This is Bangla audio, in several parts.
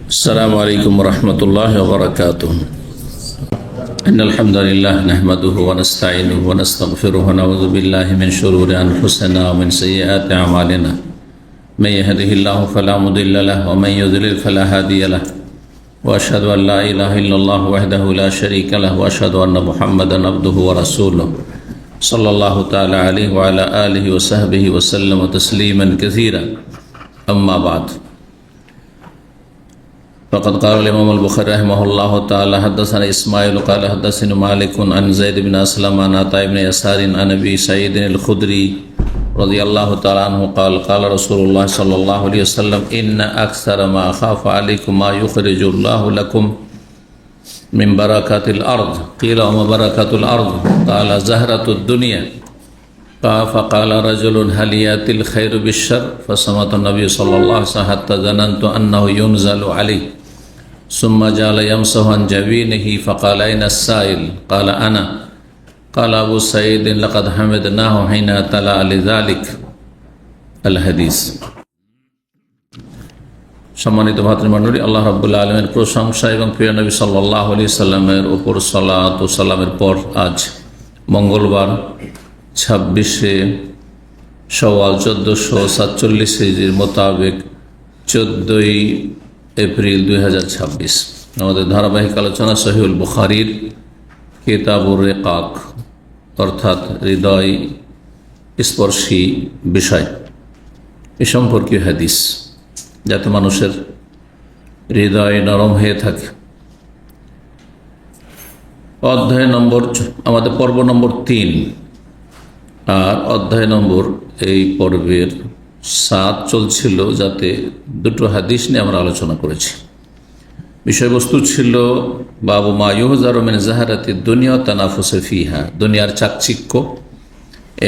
السلام عليكم ورحمة الله وبركاته. إن الحمد لله نحمده ونستعينه ونستغفره ونعوذ بالله من شرور أنفسنا ومن سيئات أعمالنا. من يهده الله فلا مضل له ومن يضلل فلا هادي له. وأشهد أن لا إله إلا الله وحده لا شريك له وأشهد أن محمدا عبده ورسوله صلى الله تعالى عليه وعلى آله وصحبه وسلم تسليما كثيرا. أما بعد، فقد قال الإمام البخاري رحمه الله تعالى حدثنا إسماعيل قال حدثنا مالك عن زيد بن أسلم عن عطاء بن يسار عن أبي سعيد الخدري رضي الله تعالى عنه قال قال رسول الله صلى الله عليه وسلم إن أكثر ما أخاف عليكم ما يخرج الله لكم من بركات الأرض. قيل وما بركات الأرض؟ قال زهرة الدنيا. فقال رجل هل يأتي الخير بالشر؟ فصمت النبي صلى الله عليه وسلم حتى ظننت أنه ينزل عليه ثم جعل يمسح عن جبينه فقال أين السائل؟ قال أنا. قال أبو سعيد لقد حمدناه حين تلا لذلك الحديث. সম্মানিত ভাতৃমণ্ডলী, আল্লাহ রাব্বুল আলামিনের প্রশংসা এবং প্রিয় নবী সাল্লাল্লাহু আলাইহি সাল্লামের উপর সালাত ও সালামের পর আজ মঙ্গলবার 26শে শাওয়াল 1447 হিজরির মোতাবেক 14ই এপ্রিল 2026 আমাদের ধারাবাহিক আলোচনা সহিহুল বুখারীর কিতাবুর রিকাক অর্থাৎ হৃদয় স্পর্শী বিষয় এ সম্পর্কীয় হাদিস, যাতে মানুষের হৃদয় নরম হয়ে থাকে। অধ্যায় নম্বর আমাদের পর্ব নম্বর 3 আর অধ্যায় নম্বর এই পর্বের 7 চলছিল, যাতে দুটো হাদিস নিয়ে আমরা আলোচনা করেছি। বিষয়বস্তু ছিল বাবু মা ইউহজারু মিন জাহারাতি দুনিয়া তানাফুসু ফিহা, দুনিয়ার চাকচিক্য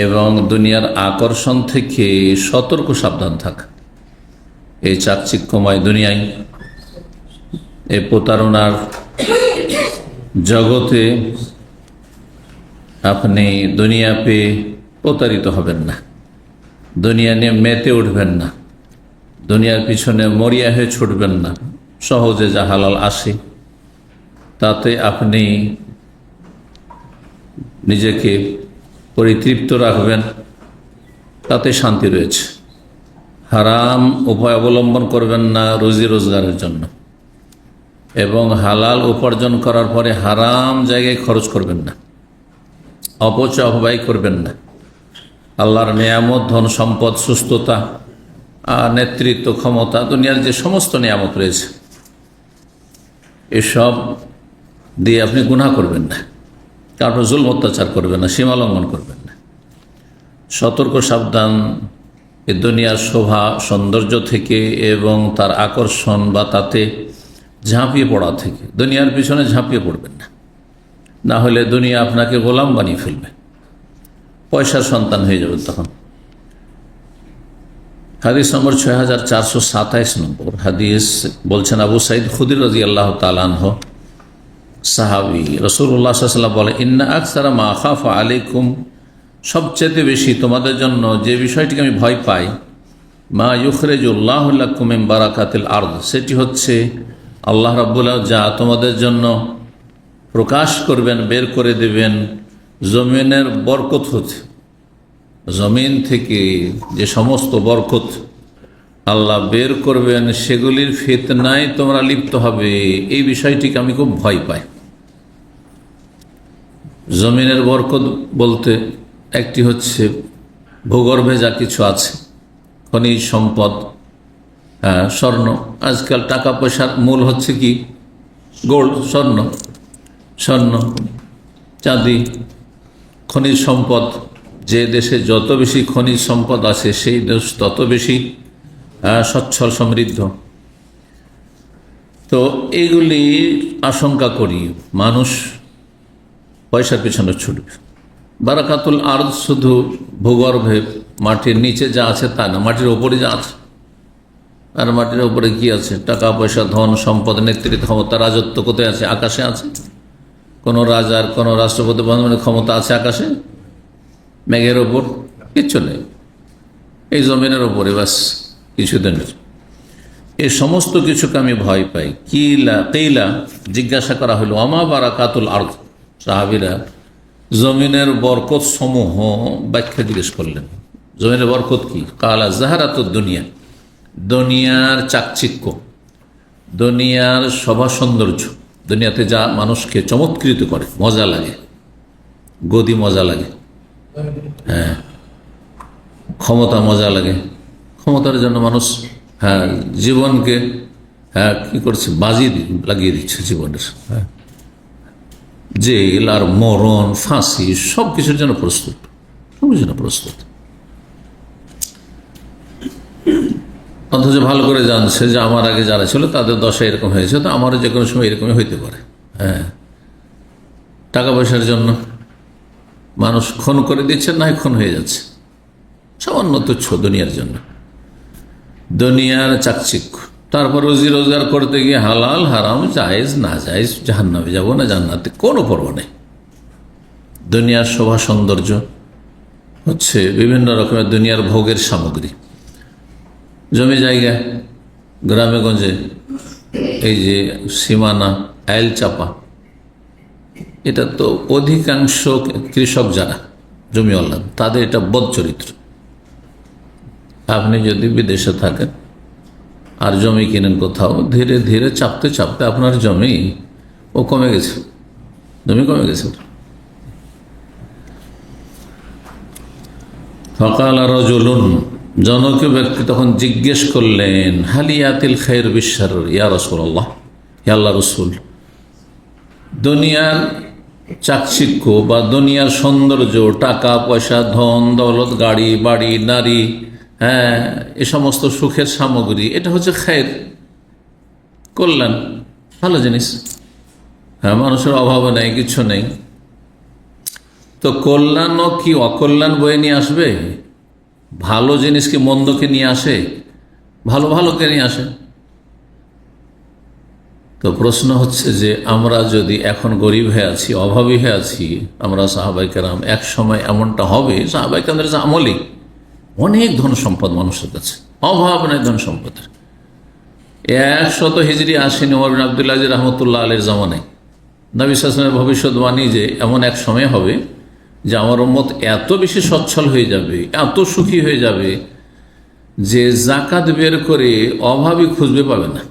এবং দুনিয়ার আকর্ষণ থেকে সতর্ক সাবধান থাকা। এই চাকচিক্যময় দুনিয়ায়, এই প্রতারণার জগতে আপনি দুনিয়া পেয়ে প্রতারিত হবেন না, দুনিয়া নিয়ে মেতে উঠবেন না, দুনিয়ার পিছনে মরিয়া হয়ে ছুটবেন না। সহজে যা হালাল আসে তাতে আপনি নিজেকে পরিতৃপ্ত রাখবেন, তাতে শান্তি রয়েছে। হারাম উপায় অবলম্বন করবেন না রুজি রোজগারের জন্য, এবং হালাল উপার্জন করার পরে হারাম জায়গায় খরচ করবেন না, অপচয় অপব্যয় করবেন না। আল্লাহর নিয়ামত, ধন সম্পদ, সুস্থতা, নেতৃত্ব, ক্ষমতা, দুনিয়ার যে সমস্ত নিয়ামত রয়েছে এসব দিয়ে আপনি গুনাহ করবেন না, কারণ জুলম অত্যাচার করবেন না, সীমা লঙ্ঘন করবেন না। সতর্ক সাবধান এ দুনিয়ার শোভা সৌন্দর্য থেকে এবং তার আকর্ষণ বা তাতে ঝাঁপিয়ে পড়া থেকে। দুনিয়ার পিছনে ঝাঁপিয়ে পড়বেন না, না হলে দুনিয়া আপনাকে গোলাম বানিয়ে ফেলবে, পয়সার সন্তান হয়ে যাবে তখন। হাদিস নম্বর 6427 নম্বর হাদিস বলছেন আবু সাঈদ খুদরি রাদিয়াল্লাহু তাআলা আনহু সাহাবী, রাসূলুল্লাহ সাল্লাল্লাহু আলাইহি ওয়াসাল্লাম বলে ইন্না আকসারা মা আখাফু আলাইকুম, সবচেয়ে বেশি তোমাদের জন্য যে বিষয়টিকে আমি ভয় পাই, মা ইউখরিজুল্লাহু লাকুম মিন বারাকাতিল আরদ, সেটি হচ্ছে আল্লাহ রাব্বুল আলামিন যা তোমাদের জন্য প্রকাশ করবেন, বের করে দেবেন জমিনের বরকত হতে। জমিন থেকে যে সমস্ত বরকত আল্লাহ বের করবেন সেগুলির ফিতনায় তোমরা লিপ্ত হবে, এই বিষয়টিকে আমি খুব ভয় পাই। জমিনের বরকত বলতে একটি হচ্ছে ভূগর্ভে যা কিছু আছে, খনিজ সম্পদ, স্বর্ণ। আজকাল টাকা পয়সার মূল হচ্ছে কি? গোল্ড, স্বর্ণ, চাঁদি, খনিজ সম্পদ। যে দেশে যত বেশি খনিজ সম্পদ আছে সেই দেশ তত বেশি সচ্ছল সমৃদ্ধ। তো এইগুলি আশঙ্কা করি মানুষ পয়সার পিছনে ছুটবে। বারাকাতুল আরদ শুধু ভূগর্ভে মাটির নিচে যা আছে তা না, মাটির ওপরে যা আছে। আর মাটির ওপরে কি আছে? টাকা পয়সা, ধন সম্পদ, নেতৃত্ব, ক্ষমতা, রাজত্ব কোথায় আছে? আকাশে আছে। কোনো রাজার, কোনো রাষ্ট্রপতি প্রধানমন্ত্রীর ক্ষমতা আছে আকাশে? মেঘের ওপর কিচ্ছু নেই, এই জমিনের ওপরে বাস কিছুদিনের। এই সমস্ত কিছুকে আমি ভয় পাই। কিলা জিজ্ঞাসা করা হলো আমা বারাকাতুল আরদ, সাহাবীরা জমিনের বরকত সমূহ ব্যাখ্যা জিজ্ঞেস করলেন। জমিনের বরকত কি? কালা জাহারাতুদ দুনিয়া, দুনিয়ার চাকচিক্য, দুনিয়ার শোভা সৌন্দর্য, দুনিয়াতে যা মানুষকে চমৎকৃত করে, মজা লাগে, গদি মজা লাগে, হ্যাঁ, ক্ষমতা মজা লাগে, ক্ষমতার জন্য মানুষ জীবনকে কি করছে, বাজি লাগিয়ে দিচ্ছে জীবনের, জেল আর মরণ, ফাঁসি, সব কিছুর জন্য প্রস্তুত, সব জন্য প্রস্তুত। অথচ ভালো করে জানছে যে আমার আগে যারা ছিল তাদের দশা এরকম হয়েছে, তো আমারও যে কোনো সময় এরকমই হইতে পারে। হ্যাঁ, টাকা পয়সার জন্য মানুষ খুন করে দিচ্ছে, না খুন হয়ে যাচ্ছে, সামান্য তুচ্ছ দুনিয়ার জন্য, দুনিয়ার চাকচিক্য। তারপর রুজি রোজগার করতে গিয়ে হালাল হারাম, জায়েজ না জায়েজ, জাহান্নামে যাবো না জান্নাতে, কোনো পরোয়া নেই। দুনিয়ার শোভা সৌন্দর্য হচ্ছে বিভিন্ন রকমের দুনিয়ার ভোগের সামগ্রী, জমি জায়গা, গ্রামে গঞ্জে এই যে সীমানা, আইল চাপা, এটা তো অধিকাংশ কৃষক যারা জমিওয়ালা তাদের এটা বদ চরিত্র। আপনি যদি বিদেশে থাকেন আর জমি কিনেন কোথাও, ধীরে ধীরে চাপতে চাপতে আপনার জমি কমে গেছে, জমি কমে গেছে। ফাকাল রাজুলুন, জনক ব্যক্তি তখন জিজ্ঞেস করলেন, হালিয়াতিল খায়র বিশার ইয়া রাসূলুল্লাহ, ইয়া আল্লাহর রাসূল, দুনিয়ার চাকচিক্য বা দুনিয়ার সৌন্দর্য, টাকা পয়সা, ধন দৌলত, গাড়ি বাড়ি, নারী, হ্যাঁ, এ সমস্ত সুখের সামগ্রী, এটা হচ্ছে খায়ের, কল্যাণ, ভালো জিনিস। হ্যাঁ, মানুষের অভাব নেই, কিছু নেই, তো কল্যাণ কি অকল্যাণ বয়ে নিয়ে আসবে? ভালো জিনিস কি মন্দকে নিয়ে আসে? ভালো ভালোকে নিয়ে আসে। তো প্রশ্ন হচ্ছে যে আমরা যদি এখন গরিব হয়ে আছি, অভাবী হয়ে আছি, আমরা সাহাবায়ে কেরাম, এক সময় এমনটা হবে, সাহাবায়ে কেরামদের আমলে অনেক ধন সম্পদ মানুষের কাছে, অভাব নেই ধন সম্পদের। 100 হিজরি আসেনি ওমর বিন আব্দুল আজিজ রহমতুল্লাহ আলাইহির জামানায় নবী সাল্লাল্লাহু আলাইহি ওয়াসাল্লামের ভবিষ্যদ্বাণী যে এমন এক সময় হবে যে আমার উম্মত এত বেশি সচ্ছল হয়ে যাবে, এত সুখী হয়ে যাবে যে জাকাত বের করে অভাবী খুঁজবে পাবে না।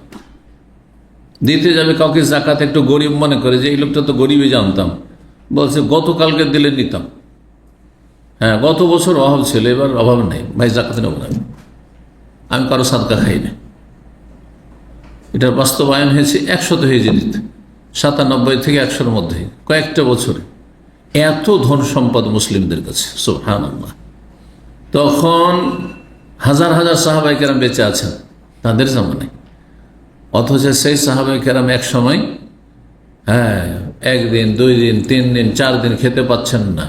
দিতে যাবে কাউকে জাকাত, একটু গরিব মনে করে যে এই লোকটা তো গরিবই জানতাম, বলছে গতকালকে দিলে নিতাম, হ্যাঁ গত বছর অভাব ছিল, এবার অভাব নেই, ভাই জাকাত নেব না, আমি কারো সাদকা খাই না। এটার বাস্তবায়ন হয়েছে 100 হিজরিতে, 97 থেকে 100-র মধ্যে কয়েকটা বছরে এত ধন সম্পদ মুসলিমদের কাছে, সুবহানাল্লাহ। তখন হাজার হাজার সাহাবায়ে কেরাম বেঁচে আছেন তাদের জামানায়, অথচ সেই সাহাবায়ে কেরাম এক সময়, হ্যাঁ, 1 দিন 2 দিন 3 দিন 4 দিন খেতে পাচ্ছেন না,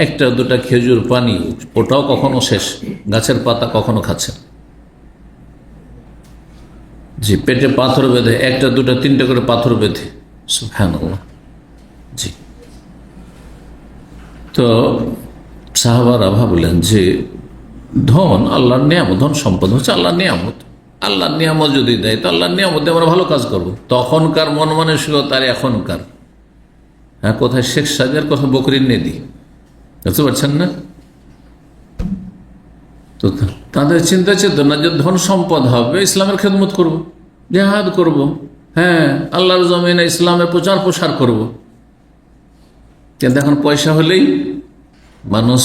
একটা দুটা খেজুর পানি, ওটাও কখনো শেষ, গাছের পাতা কখনো খাচ্ছেন, জি, পেটে পাথর বেঁধে, একটা দুটা তিনটা করে পাথর বেঁধে, সুবহানাল্লাহ। জি, তো সাহাবারা ভাবলেন যে ধন আল্লাহর নিয়ামত, ধন সম্পদ হচ্ছে আল্লাহর নিয়ামত, আল্লাহর নিয়ামত যদি দেয় তো আল্লাহর নিয়ামতে আমরা ভালো কাজ করব। তখনকার মন মানসিকতা আর এখনকার, হ্যাঁ, কোথায় শেখ সাজার, কোথায় বকরির নেদি, বুঝতে পারছেন না? তো তাদের চিন্তা চেতনা যে ধন সম্পদ হবে, ইসলামের খেদমত করব, জেহাদ করব, হ্যাঁ, আল্লাহর জমিনে ইসলামের প্রচার প্রসার করব। কিন্তু এখন পয়সা হলেই মানুষ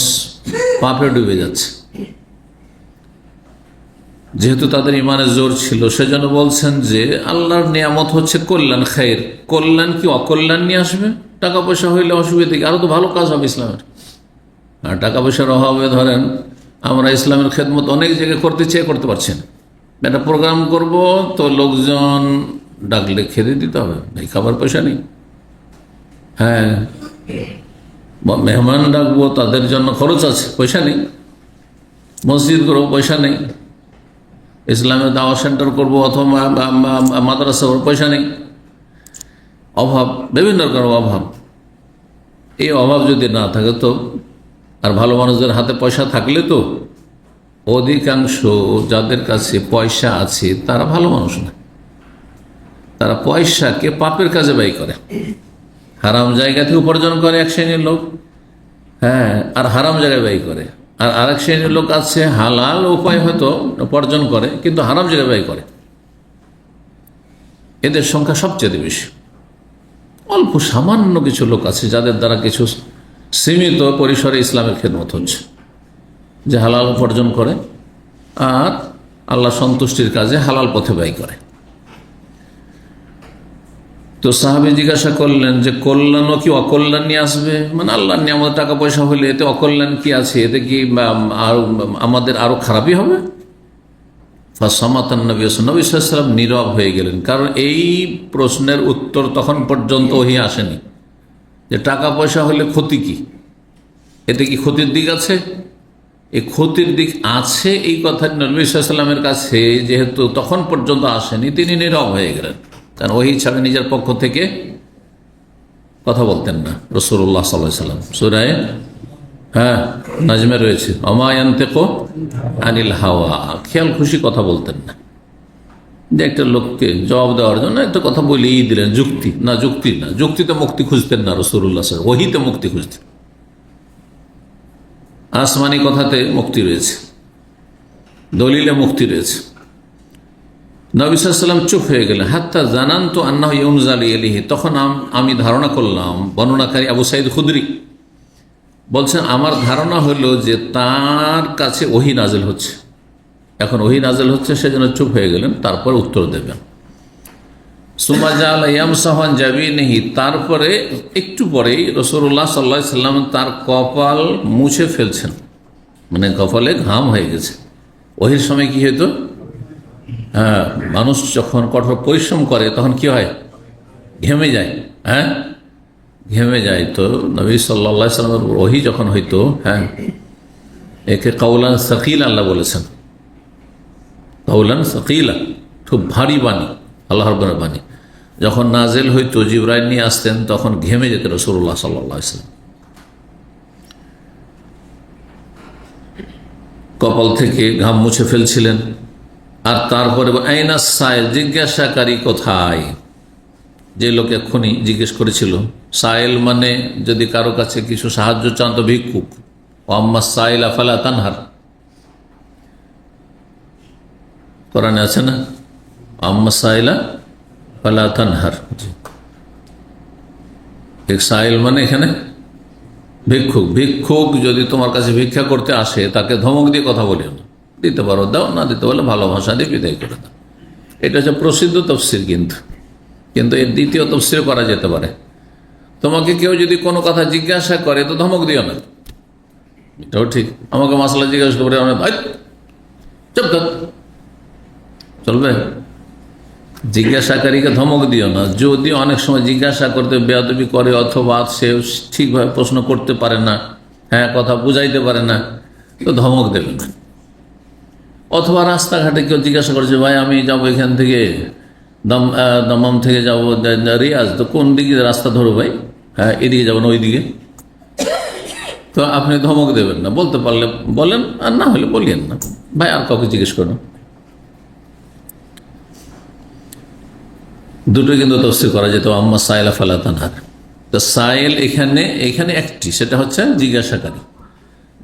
পাপে ডুবে যাচ্ছে। যেহেতু তাদের ইমানের জোর ছিল, সেজন্য বলছেন যে আল্লাহর নিয়ামত হচ্ছে কল্যাণ, খায়ের, কল্যাণ কি অকল্যাণ নিয়ে আসবে? টাকা পয়সা হইলে অসুবিধা কি? আরো তো ভালো কাজ হবে ইসলামের। আর টাকা পয়সার অভাবে ধরেন আমরা ইসলামের খেদমত অনেক জায়গায় করতে চেয়ে করতে পারছি না। একটা প্রোগ্রাম করব তো লোকজন ডাকলে খেতে দিতে হবে, এই খাবার পয়সা নেই। হ্যাঁ, মেহমান ডাকবো, তাদের জন্য খরচ আছে, পয়সা নেই। মসজিদ করবো, পয়সা নেই। ইসলামের দাওয়া সেন্টার করবো অথবা মাদ্রাসা করবো, পয়সা নেই। অভাব, বিভিন্ন রকমের অভাব। এই অভাব যদি না থাকে তো, আর ভালো মানুষদের হাতে পয়সা থাকলে তো অধিকাংশ যাদের কাছে পয়সা আছে তারা ভালো মানুষ না, তারা পয়সাকে পাপের কাজে ব্যয় করে, হারাম জায়গা থেকে উপার্জন করে এক শ্রেণীর লোক, হ্যাঁ, আর হারাম জায়গায় ব্যয় করে। আর আরেক শ্রেণীর লোক আছে হালাল উপায় হয়তো উপার্জন করে কিন্তু হারাম জায়গায় ব্যয় করে। এদের সংখ্যা সবচেয়ে বেশি। অল্প সামান্য কিছু লোক আছে যাদের দ্বারা কিছু সীমিত পরিসরে ইসলামের খেদমত হচ্ছে, যে হালাল উপার্জন করে আর আল্লাহ সন্তুষ্টির কাজে হালাল পথে ব্যয় করে। তো সাহাবী জিজ্ঞাসা করলেন যে কল্যাণও কি অকল্যাণ নিয়ে আসবে, মানে আল্লাহর নিয়ামত টাকা পয়সা হলে এতে অকল্যাণ কি আছে, এতে কি আমাদের আরো খারাপই হবে? ফাসামাতান নবী সাল্লাল্লাহু আলাইহি ওয়াসাল্লাম নীরব হয়ে গেলেন, কারণ এই প্রশ্নের উত্তর তখন পর্যন্ত ওহী আসেনি যে টাকা পয়সা হলে ক্ষতি কি, এতে কি ক্ষতির দিক আছে। এই ক্ষতির দিক আছে এই কথা নবী সাল্লাল্লাহু আলাইহি ওয়াসাল্লামের কাছে যেহেতু তখন পর্যন্ত আসেনি, তিনি নীরব হয়ে গেলেন, কারণ ওহী ছাড়া নিজের পক্ষ থেকে কথা বলতেন না। রাসূলুল্লাহ সাল্লাল্লাহু আলাইহি ওয়াসাল্লাম সূরা নাজমে রয়েছে ওমা ইয়ানতিকু আনিল হাওয়া, খেয়াল খুশি কথা বলতেন না, যে একটা লোককে জবাব দেওয়ার জন্য একটা কথা বলেই দিলেন, যুক্তি না, যুক্তিতে মুক্তি খুঁজতেন না রাসূলুল্লাহ সাল্লাল্লাহু আলাইহি ওয়াসাল্লাম, ওহীতে মুক্তি খুঁজতেন। আসমানি কথাতে মুক্তি রয়েছে, দলিলে মুক্তি রয়েছে। নবী সাল্লাল্লাহু আলাইহি ওয়াসাল্লাম চুপ হয়ে গেলেন। হাত্তা জানানতু আন্নাহু ইউনজালু ইলাইহি, তখন আমি ধারণা করলাম, বর্ণনাকারী আবু সাঈদ খুদরি বলছেন, আমার ধারণা হলো যে তার কাছে ওহী নাজিল হচ্ছে, এখন ওহী নাজিল হচ্ছে, সেজন্য চুপ হয়ে গেলেন, তারপর উত্তর দেবেন। সুম্মা জাআলা ইয়ামসাহু আন জাবিনিহি, তারপরে একটু পরেই রাসূলুল্লাহ সাল্লাল্লাহু আলাইহি ওয়াসাল্লাম তার কপাল মুছে ফেলছেন, মানে কপালে ঘাম হয়ে গেছে। ওহির সময় কি হতো, মানুষ যখন কঠোর পরিশ্রম করে তখন কি হয়, ঘেমে যায়, ঘেমে যায়। তো নবী সাল্লাল্লাহু আলাইহি ওয়াসাল্লামের ওহী যখন হইতো, একে কাউলান সাকিলা আল্লাহ বলেছেন, কাউলান সাকিলা, খুব ভারী বাণী, আল্লাহ রাব্বুল বাণী যখন নাজেল হইতো, জিবরাইল নিয়ে আসতেন, তখন ঘেমে যেত রাসূলুল্লাহ সাল্লাল্লাহু আলাইহি ওয়াসাল্লাম, কপাল থেকে ঘাম মুছে ফেলছিলেন। আর তারপরে আইনা সাইল, জিজ্ঞাসাকারী কোথায়, যে লোক এক্ষুনি জিজ্ঞেস করেছিল। সাইল মানে যদি কারো কাছে কিছু সাহায্য চান তো ভিক্ষুক, আম্মা সাইলা ফালা তানহার, কোরআনে আছে না, আম্মা সাইলা ফালা তানহার। সাইল মানে এখানে ভিক্ষুক। ভিক্ষুক যদি তোমার কাছে ভিক্ষা করতে আসে, তাকে ধমক দিয়ে কথা বলিও না, দিতে পারো দাও, না দিতে পারলে ভালো ভাষা দিয়ে বিদায় করে দাও। এটা হচ্ছে প্রসিদ্ধ তফসির, কিন্তু এর দ্বিতীয় তফসির করা যেতে পারে। তোমাকে কেউ যদি কোনো কথা জিজ্ঞাসা করে তো ধমক দিও না, এটাও ঠিক। আমাকে মাসলা জিজ্ঞাসা করে চুপ কর, চলবে? জিজ্ঞাসাকারীকে ধমক দিও না। যদি অনেক সময় জিজ্ঞাসা করতে বেয়াদবি করে অথবা সে ঠিকভাবে প্রশ্ন করতে পারে না, কথা বুঝাইতে পারে না, তো ধমক দেবে না। অথবা রাস্তাঘাটে কেউ জিজ্ঞাসা করছে, ভাই আমি যাবো এখান থেকে দমাম থেকে যাবো রিয়াজ, তো কোন দিকে রাস্তা ধরো ভাই? এদিকে যাবো না ওইদিকে, তো আপনি ধমক দেবেন না। বলতে পারলে বলেন, আর না হলে বলিয়েন না, ভাই আর কাউকে জিজ্ঞেস করুন। দুটো কিন্তু তফসির করা যেত, আম্মা সাইলা ফালা তানহার। তো সাইল এখানে একটি, সেটা হচ্ছে জিজ্ঞাসাকারী।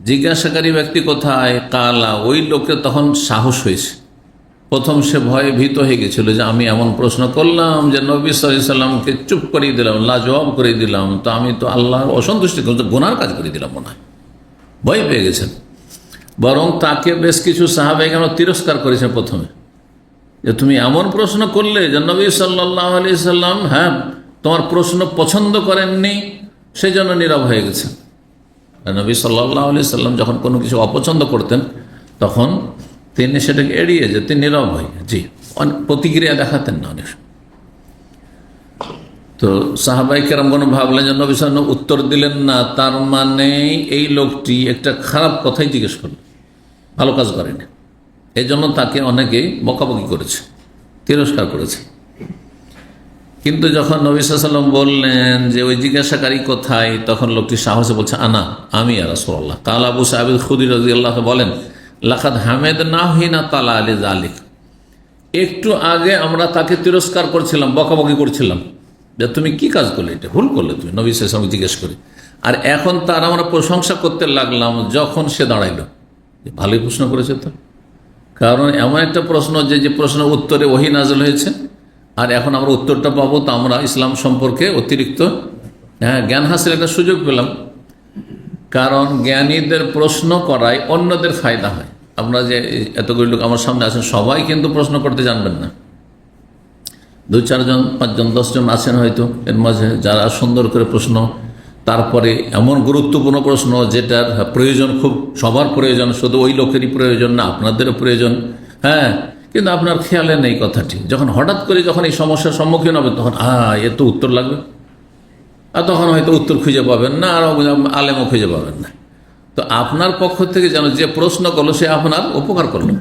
জিজ্ঞাসাকারী ব্যক্তি কোথায়? কালা, ওই লোকের তখন সাহস হয়েছে। প্রথম সে ভয়ে ভীত হয়ে গেছিল যে আমি এমন প্রশ্ন করলাম যে নবী সাল্লাল্লাহু আলাইহি ওয়াসাল্লামকে চুপ করিয়ে দিলাম, লাজবাব করে দিলাম, তো আমি তো আল্লাহর অসন্তুষ্টি গুনার কাজ করে দিলাম, মনে হয় ভয় পেয়ে গেছেন। বরং তাকে বেশ কিছু সাহাবা কেন তিরস্কার করেছে প্রথমে, যে তুমি এমন প্রশ্ন করলে যে নবী সাল্লাল্লাহু আলাইহি ওয়াসাল্লাম তোমার প্রশ্ন পছন্দ করেননি, সেই জন্য নীরব হয়ে গেছে। নবী সাল্লাল্লাহু আলাইহি ওয়াসাল্লাম যখন কোনো কিছু অপছন্দ করতেন তখন তিনি সেটাকে এড়িয়ে যেতেন, নীরব হয়ে, প্রতিক্রিয়া দেখাতেন না অনেক। তো সাহাবায়ে কেরামগণ ভাবলেন যে নবী সাল্লাল্লাহু আলাইহি ওয়াসাল্লাম উত্তর দিলেন না, তার মানে এই লোকটি একটা খারাপ কথাই জিজ্ঞেস করল, ভালো কাজ করেনি। এই জন্য তাকে অনেকেই বকাবকি করেছে, তিরস্কার করেছে। কিন্তু যখন নবী সাল্লাল্লাহু আলাইহি ওয়াসাল্লাম বললেন যে ওই জিজ্ঞাসাকারী কোথায়, তখন লোকটি সাহসে বলছে, আমি ইয়া রাসূলুল্লাহ। কাল আবু সাঈদ খুদরী রাদিয়াল্লাহু আনহু বলেন, লাকাদ হামেদনাহিনা তালা আলি যালিক, একটু আগে আমরা তাকে তিরস্কার করছিলাম, বকাবকি করছিলাম যে তুমি কি কাজ করলে, এটা ভুল করলে তুমি, নবী সাল্লাল্লাহু আলাইহি ওয়াসাল্লাম জিজ্ঞেস করে। আর এখন তার আমরা প্রশংসা করতে লাগলাম যখন সে দাঁড়াইল। ভালোই প্রশ্ন করেছে তো, কারণ এমন একটা প্রশ্ন যে প্রশ্নের উত্তরে ওহী নাযিল হয়েছে, আর এখন আমরা উত্তরটা পাবো, তো আমরা ইসলাম সম্পর্কে অতিরিক্ত জ্ঞান হাসিল একটা সুযোগ পেলাম। কারণ জ্ঞানীদের প্রশ্ন করায় অন্যদের ফায়দা হয়। আমরা যে এতগুলো লোক আমার সামনে আছেন, সবাই কিন্তু প্রশ্ন করতে জানবেন না। 2, 4 জন, 5 জন, 10 জন আছেন হয়তো এর মাঝে যারা সুন্দর করে প্রশ্ন, তারপরে এমন গুরুত্বপূর্ণ প্রশ্ন যেটার প্রয়োজন, খুব সবার প্রয়োজন, শুধু ওই লোকেরই প্রয়োজন না, আপনাদেরও প্রয়োজন। কিন্তু আপনার খেয়ালে নেই কথাটি, যখন হঠাৎ করে যখন এই সমস্যার সম্মুখীন হবে, তখন এর তো উত্তর লাগবে, আর তখন হয়তো উত্তর খুঁজে পাবেন না, আর আলেমও খুঁজে পাবেন না। তো আপনার পক্ষ থেকে যেন যে প্রশ্ন করলো সে আপনার উপকার করলো,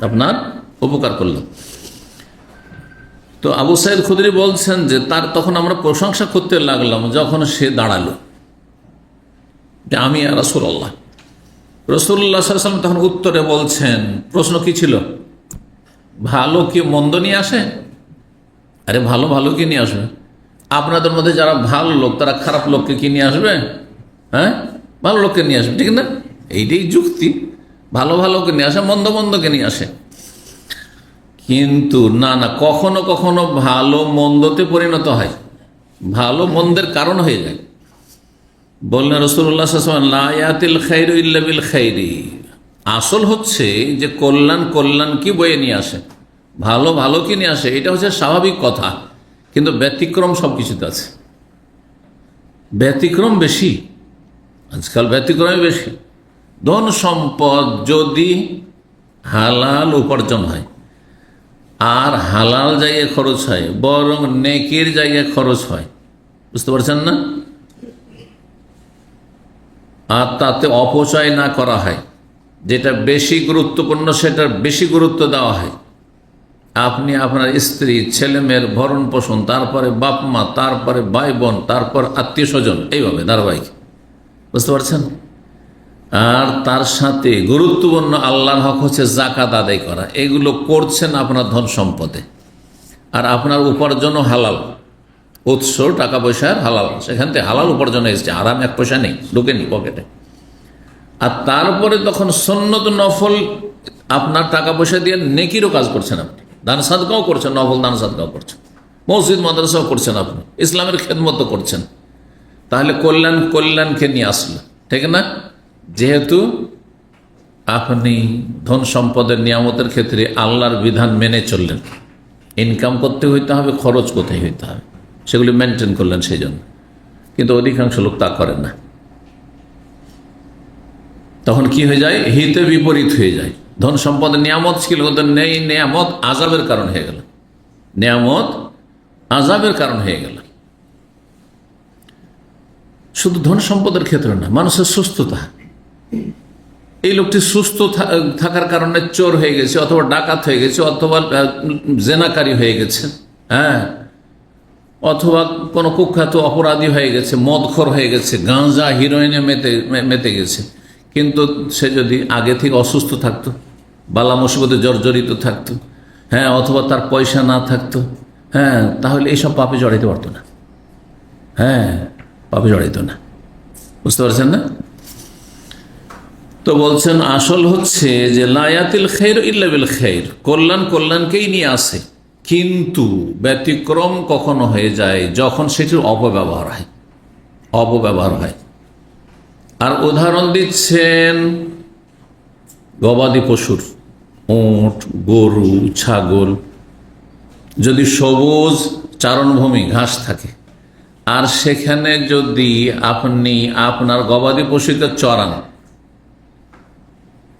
আপনার উপকার করলো। তো আবু সাঈদ খুদরি বলছেন যে তার তখন আমরা প্রশংসা করতে লাগলাম যখন সে দাঁড়ালো যে আমি রাসূলুল্লাহ। রাসূলুল্লাহ সাল্লাল্লাহু আলাইহি ওয়াসাল্লাম তখন উত্তরে বলছেন, প্রশ্ন কি ছিল? ভালো কি মন্দ নিয়ে আসে? আরে ভালো ভালো কি নিয়ে আসবে? আপনাদের মধ্যে যারা ভালো লোক তারা খারাপ লোককে কি নিয়ে আসবে? ভালো লোককে নিয়ে আসবে, ঠিক না? এইটাই যুক্তি। ভালো ভালোকে নিয়ে আসে, মন্দ মন্দকে নিয়ে আসে। কিন্তু না, কখনো কখনো ভালো মন্দতে পরিণত হয়, ভালো মন্দের কারণ হয়ে যায়। বললেন রাসূলুল্লাহ সাল্লাল্লাহু আলাইহি ওয়াসাল্লাম, লা ইয়াতিল খায়রু ইল্লা বিল খায়রি। আসল হচ্ছে যে কল্যাণ কি বয়ে নিয়ে আসে, ভালো কি নিয়ে আসে, এটা হচ্ছে স্বাভাবিক কথা। কিন্তু ব্যতিক্রম সব কিছুতে আছে, ব্যতিক্রম বেশি, আজকাল ব্যতিক্রমই বেশি। ধন সম্পদ যদি হালাল উপার্জন হয় আর হালাল জায়গায় খরচ হয়, বরং নেকির জায়গায় খরচ হয়, বুঝতে পারছেন না? আর তাতে অপচয় না করা হয়, যেটা বেশি গুরুত্বপূর্ণ সেটার বেশি গুরুত্ব দেওয়া হয়। আপনি আপনার স্ত্রী, ছেলে মেয়ের ভরণ পোষণ, তারপরে বাপ মা, তারপরে ভাই বোন, তারপর আত্মীয় স্বজন, এইভাবে ধারাবাহিক, বুঝতে পারছেন? আর তার সাথে গুরুত্বপূর্ণ আল্লাহর হক হচ্ছে যাকাত আদায় করা। এগুলো করছেন আপনার ধন সম্পদে, আর আপনার উপার্জনও হালাল, উৎস টাকা পয়সার হালাল, সেখান থেকে হালাল উপার্জন এসেছে, আরাম 1 পয়সা নেই, ঢুকেনি পকেটে। আর তারপরে তখন সুন্নত নফল আপনার টাকা পয়সা দিয়ে নেকিরও কাজ করছেন, আপনি দান সাদকাও করছেন, নফল দান সাদকাও করছেন, মসজিদ মাদ্রাসাও করছেন, আপনি ইসলামের খেদমত করছেন। তাহলে কল্যাণকে নিয়ে আসলো, ঠিক না? যেহেতু আপনি ধন সম্পদের নিয়ামতের ক্ষেত্রে আল্লাহর বিধান মেনে চললেন, ইনকাম করতে হইতে হবে, খরচ কোথায় হইতে হবে, সেগুলি মেনটেন করলেন সেই জন্য। কিন্তু অধিকাংশ লোক তা করেন না। তখন কি হয়ে যায়? হিতে বিপরীত হয়ে যায়। ধন সম্পদের নিয়ামত ছিল, কিন্তু নেই, নিয়ামত আযাবের কারণ হয়ে গেল, নিয়ামত আযাবের কারণ হয়ে গেল। শুধু ধন সম্পদের ক্ষেত্রে না, মানুষের সুস্থতা, এই লোকটি সুস্থ থাকার কারণে চোর হয়ে গেছে, অথবা ডাকাত হয়ে গেছে, অথবা জেনাকারী হয়ে গেছে, অথবা কোনো কুখ্যাত অপরাধী হয়ে গেছে, মদখোর হয়ে গেছে, গাঁজা হিরোইনে মেতে গেছে। কিন্তু সে যদি আগে থেকে অসুস্থ থাকতো, বালা মুসিবতে জর্জরিত থাকতো, অথবা তার পয়সা না থাকতো, তাহলে এইসব পাপে জড়াইতে পারতো না, পাপে জড়াইতো না, বুঝতে পারছেন না? তো বলছেন আসল হচ্ছে যে লা ইয়াতিল খায়রু ইল্লা বিল খায়র, কল্যাণকেই নিয়ে আসে, কিন্তু ব্যতিক্রম কখনো হয়ে যায় যখন সেটির অপব্যবহার হয়। আর উদাহরণ দিচ্ছেন গবাদি পশুর, উট, গরু, ছাগল। যদি সবুজ চারণভূমি, ঘাস থাকে, আর সেখানে যদি আপনি আপনার গবাদি পশুকে চড়ান,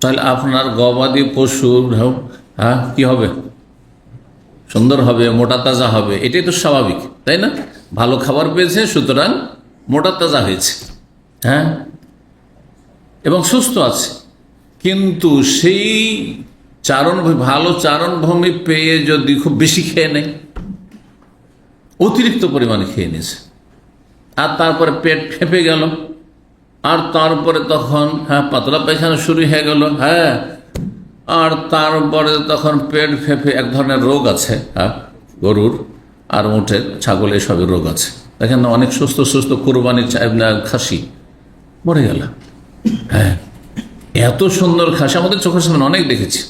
তাহলে আপনার গবাদি পশুর কি হবে? সুন্দর হবে, মোটা তাজা হবে। এটাই তো স্বাভাবিক, তাই না? ভালো খাবার পেয়েছে, সুতরাং মোটা তাজা হয়েছে, এবং সুস্থ আছে। কিন্তু সেই ভালো চারণভূমি পেয়ে যদি খুব বেশি খেয়ে নেয়, অতিরিক্ত পরিমাণে খেয়ে নিয়েছে, আর তারপরে পেট ফেঁপে গেল, আর তারপরে তখন পাতলা পায়খানা শুরু হয়ে গেল, আর তারপরে তখন পেট ফেঁপে এক ধরনের রোগ আছে, গরুর আর উটের, ছাগল, এসবের রোগ আছে। দেখেন না, অনেক সুস্থ সুস্থ কোরবানির খাসি মরে গেল। হ্যাঁ, এত সুন্দর খাসি আমাদের চোখের সামনে অনেক দেখেছি।